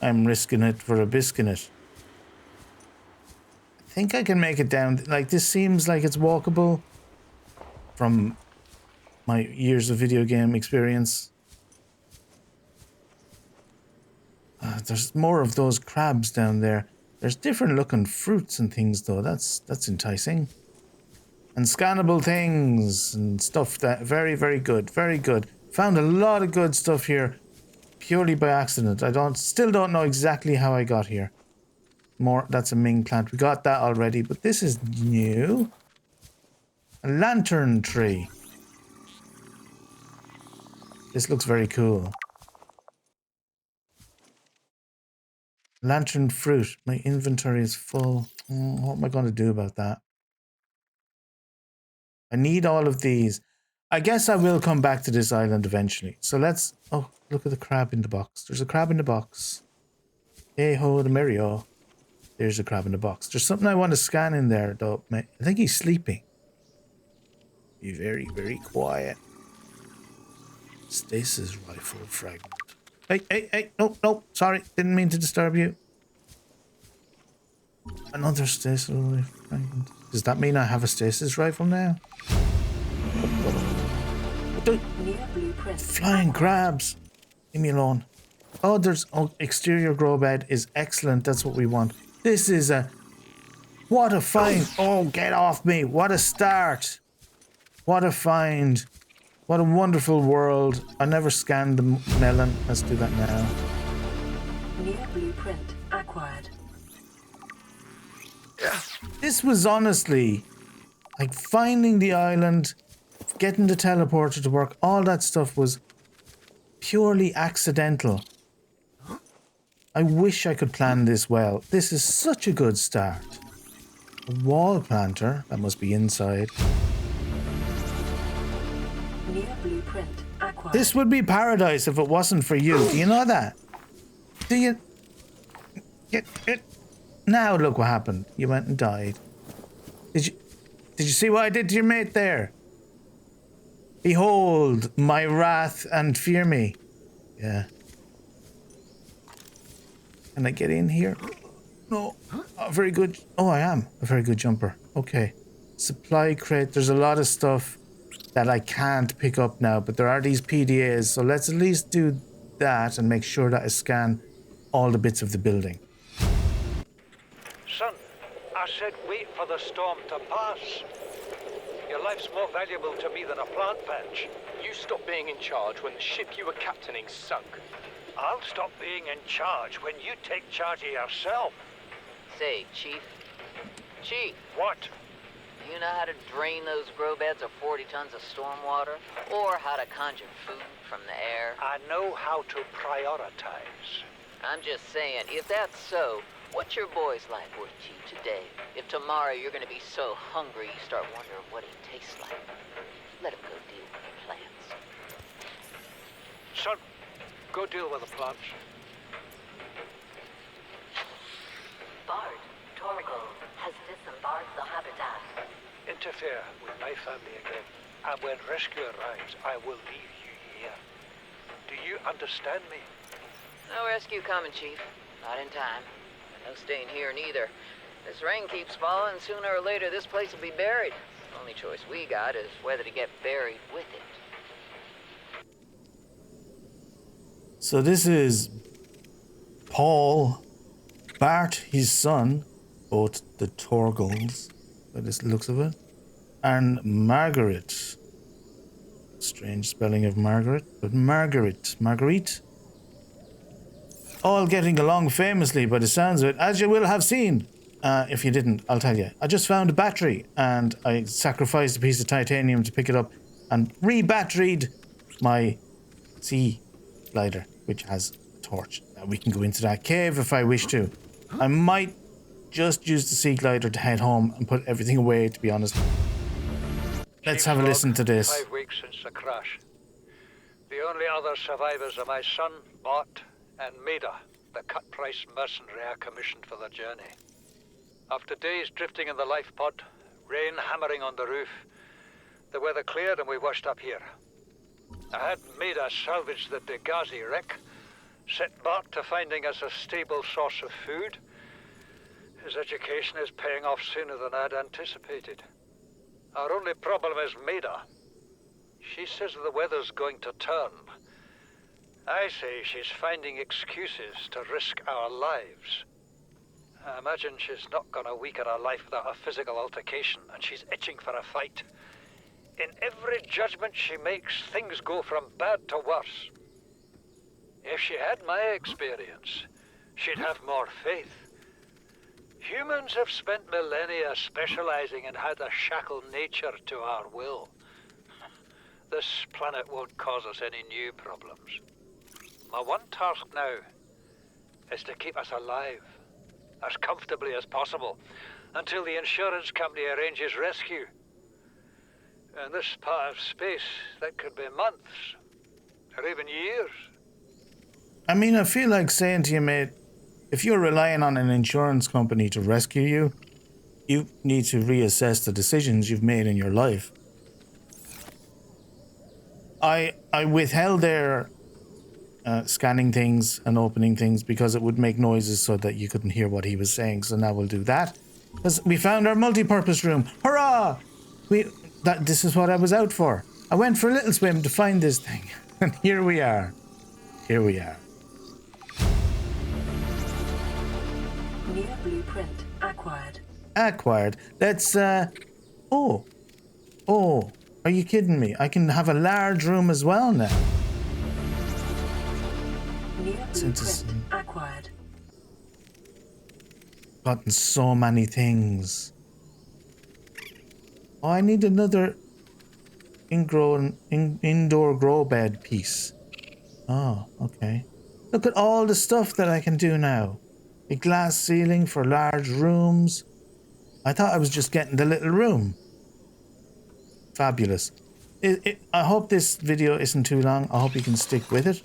I'm risking it for a biscuit. I think I can make it down. Like, this seems like it's walkable from my years of video game experience. There's more of those crabs down there. There's different looking fruits and things though. That's enticing. And scannable things and stuff that very, very good. Very good. Found a lot of good stuff here purely by accident. Still don't know exactly how I got here. That's a Ming plant. We got that already, but this is new. A lantern tree. This looks very cool. Lantern fruit. My inventory is full. What am I going to do about that? I need all of these. I guess I will come back to this island eventually. So let's... Oh, look at the crab in the box. There's a crab in the box. Hey ho, the Mario. There's a crab in the box. There's something I want to scan in there, though. I think he's sleeping. Be very, very quiet. Stasis rifle fragment. Hey. No. Sorry. Didn't mean to disturb you. Another stasis rifle fragment. Does that mean I have a stasis rifle now? Flying crabs. Leave me alone. Oh, exterior grow bed is excellent. That's what we want. This is what a find. Oh, get off me. What a start. What a find. What a wonderful world. I never scanned the melon. Let's do that now. New blueprint acquired. This was honestly like finding the island, getting the teleporter to work. All that stuff was purely accidental. I wish I could plan this well. This is such a good start. A wall planter. That must be inside. New blueprint acquired. This would be paradise if it wasn't for you. Do you know that? Do you? Now look what happened. You went and died. Did you see what I did to your mate there? Behold my wrath and fear me. Yeah. Can I get in here? No. Oh, very good. Oh, I am a very good jumper. Okay. Supply crate. There's a lot of stuff that I can't pick up now, but there are these PDAs, so let's at least do that and make sure that I scan all the bits of the building. Son, I said wait for the storm to pass. Your life's more valuable to me than a plant patch. You stopped being in charge when the ship you were captaining sunk. I'll stop being in charge when you take charge of yourself. Say, Chief. Chief, What? do you know how to drain those grow beds of 40 tons of stormwater? Or how to conjure food from the air? I know how to prioritize. I'm just saying, if that's so, what's your boy's life worth to you today? If tomorrow you're gonna be so hungry you start wondering what he tastes like, let him go deal with the plants. Son, go deal with the plants. Bard, Torgal has disembarked the habitat. Interfere with my family again, and when rescue arrives, I will leave you here. Do you understand me? No rescue coming, Chief. Not in time. No staying here neither. This rain keeps falling, sooner or later this place will be buried. The only choice we got is whether to get buried with it. So this is Paul, Bart, his son, both the Torgals, by the looks of it, and Margaret. Strange spelling of Margaret, but Marguerite. All getting along famously by the sounds of it, as you will have seen. If you didn't, I'll tell you. I just found a battery, and I sacrificed a piece of titanium to pick it up, and re-batteried my sea glider, which has a torch. Now we can go into that cave if I wish to. I might just use the sea glider to head home and put everything away, to be honest. Let's have a listen to this. 5 weeks since the crash. The only other survivors are my son, Mott, and Maida, the cut-price mercenary I commissioned for the journey. After days drifting in the life pod, rain hammering on the roof, the weather cleared and we washed up here. I had Maida salvage the Degazi wreck, set Mott to finding us a stable source of food. His education is paying off sooner than I'd anticipated. Our only problem is Maida. She says the weather's going to turn. I say she's finding excuses to risk our lives. I imagine she's not gonna weaken her life without a physical altercation, and she's itching for a fight. In every judgment she makes, things go from bad to worse. If she had my experience, she'd have more faith. Humans have spent millennia specializing in how to shackle nature to our will. This planet won't cause us any new problems. My one task now is to keep us alive, as comfortably as possible, until the insurance company arranges rescue. In this part of space, that could be months, or even years. I mean, I feel like saying to you, mate, if you're relying on an insurance company to rescue you, you need to reassess the decisions you've made in your life. I withheld their scanning things and opening things because it would make noises so that you couldn't hear what he was saying. So now we'll do that. Because we found our multi-purpose room. Hurrah! This is what I was out for. I went for a little swim to find this thing. And here we are. Here we are. New blueprint acquired. Acquired. Let's, Oh, are you kidding me? I can have a large room as well now. New blueprint acquired. Gotten so many things. Oh, I need another indoor grow bed piece. Oh, okay. Look at all the stuff that I can do now. A glass ceiling for large rooms. I thought I was just getting the little room. Fabulous. I hope this video isn't too long. I hope you can stick with it.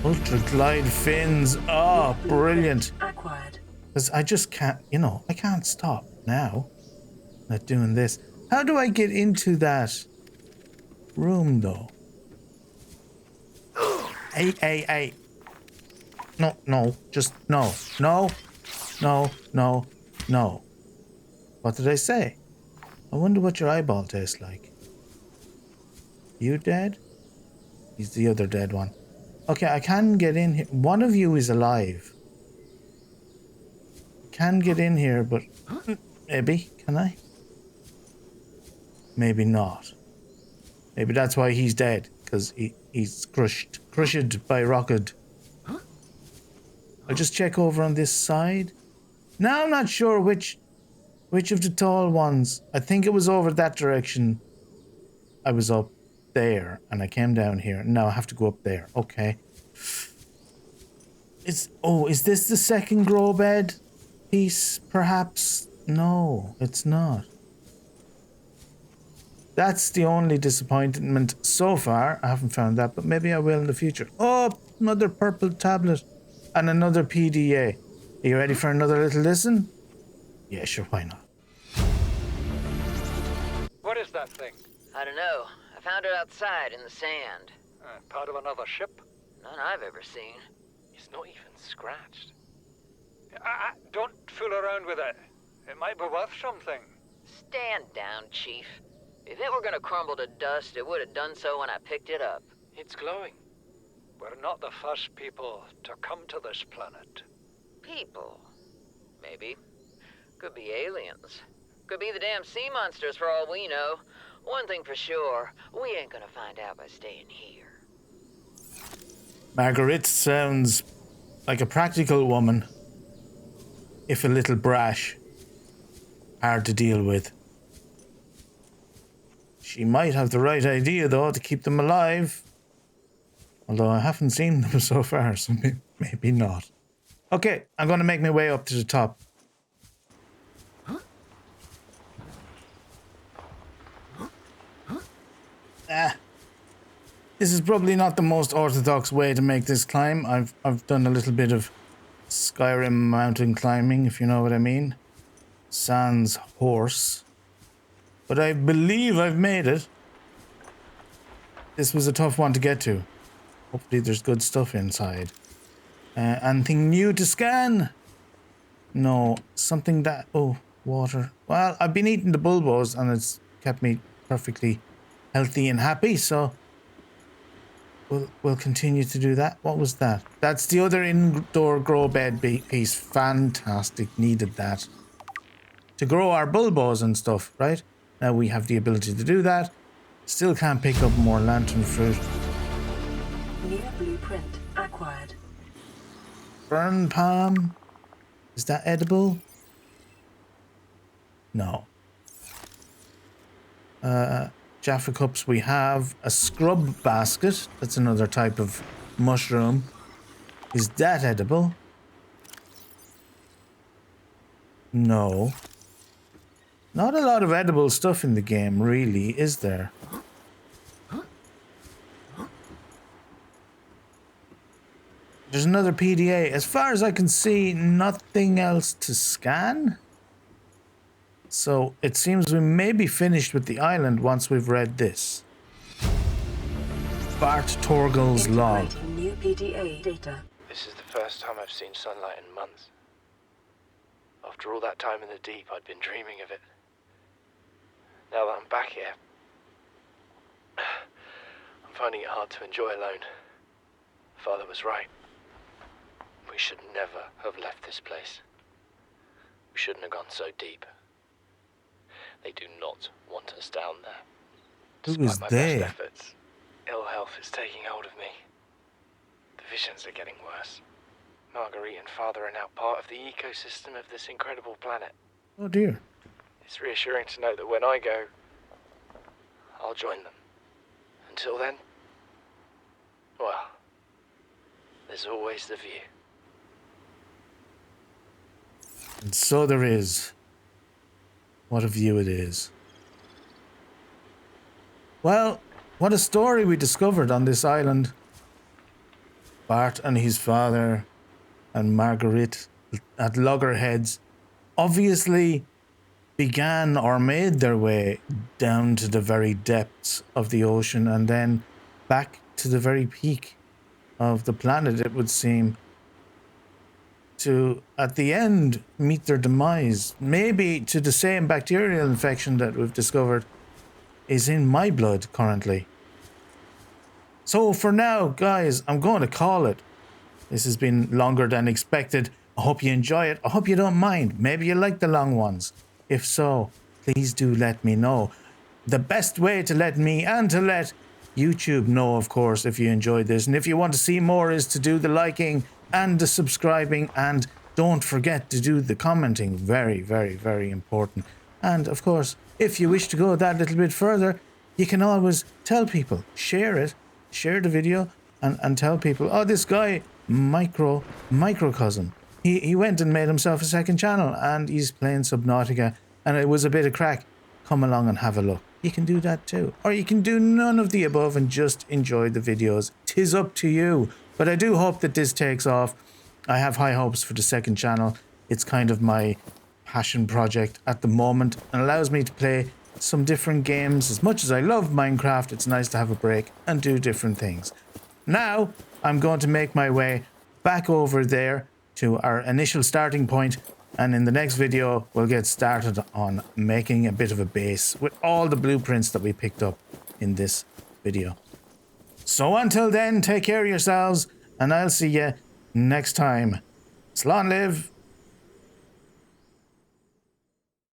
Ultra glide fins. Oh, brilliant. Acquired. Because I just can't, I can't stop now. Not doing this. How do I get into that room, though? Hey. No. Just no. No. What did I say? I wonder what your eyeball tastes like. You dead? He's the other dead one. Okay, I can get in here. One of you is alive. Can get in here, but maybe, can I? Maybe not. Maybe that's why he's dead, because he's crushed by rocket. I'll just check over on this side. Now I'm not sure which of the tall ones. I think it was over that direction. I was up there and I came down here. Now I have to go up there. Okay. Is this the second grow bed piece? Perhaps? No, it's not. That's the only disappointment so far. I haven't found that, but maybe I will in the future. Oh, another purple tablet and another PDA. Are you ready for another little listen? Yeah, sure, why not? What is that thing? I don't know. I found it outside in the sand. Part of another ship? None I've ever seen. It's not even scratched. Don't fool around with it. It might be worth something. Stand down, Chief. If it were gonna crumble to dust, it would have done so when I picked it up. It's glowing. We're not the first people to come to this planet. People. Maybe. Could be aliens. Could be the damn sea monsters for all we know. One thing for sure, we ain't gonna find out by staying here. Marguerite sounds like a practical woman, if a little brash. Hard to deal with. She might have the right idea, though, to keep them alive. Although I haven't seen them so far, so maybe not. Okay, I'm going to make my way up to the top. This is probably not the most orthodox way to make this climb. I've done a little bit of Skyrim mountain climbing, if you know what I mean. Sans horse. But I believe I've made it. This was a tough one to get to. Hopefully there's good stuff inside. Anything new to scan? No. Something that... Oh, water. Well, I've been eating the bulbos and it's kept me perfectly healthy and happy, so... We'll continue to do that. What was that? That's the other indoor grow bed piece. Fantastic. Needed that. To grow our bulbos and stuff, right? Now we have the ability to do that. Still can't pick up more lantern fruit. New blueprint acquired. Burn palm. Is that edible? No. Jaffa cups we have. A scrub basket. That's another type of mushroom. Is that edible? No. Not a lot of edible stuff in the game, really, is there? There's another PDA. As far as I can see, nothing else to scan. So it seems we may be finished with the island once we've read this. Bart Torgal's log. New PDA data. This is the first time I've seen sunlight in months. After all that time in the deep, I'd been dreaming of it. Now that I'm back here, I'm finding it hard to enjoy alone. Father was right. We should never have left this place. We shouldn't have gone so deep. They do not want us down there. Who is Despite my they? best efforts, ill health is taking hold of me. The visions are getting worse. Marguerite and Father are now part of the ecosystem of this incredible planet. Oh dear. It's reassuring to know that when I go, I'll join them. Until then, well, there's always the view. And so there is. What a view it is. Well, what a story we discovered on this island. Bart and his father and Marguerite at loggerheads obviously began or made their way down to the very depths of the ocean and then back to the very peak of the planet, it would seem, to, at the end, meet their demise. Maybe to the same bacterial infection that we've discovered is in my blood currently. So for now, guys, I'm going to call it. This has been longer than expected. I hope you enjoy it. I hope you don't mind. Maybe you like the long ones. If so, please do let me know. The best way to let me and to let YouTube know, of course, if you enjoyed this. And if you want to see more, is to do the liking and the subscribing. And don't forget to do the commenting. Very, very, very important. And, of course, if you wish to go that little bit further, you can always tell people. Share it. Share the video and tell people, oh, this guy, Microcosm, he went and made himself a second channel and he's playing Subnautica and it was a bit of crack. Come along and have a look. You can do that too. Or you can do none of the above and just enjoy the videos. 'Tis up to you. But I do hope that this takes off. I have high hopes for the second channel. It's kind of my passion project at the moment and allows me to play some different games. As much as I love Minecraft, it's nice to have a break and do different things. Now, I'm going to make my way back over there to our initial starting point, and in the next video, we'll get started on making a bit of a base with all the blueprints that we picked up in this video. So until then, take care of yourselves, and I'll see you next time. Slán live!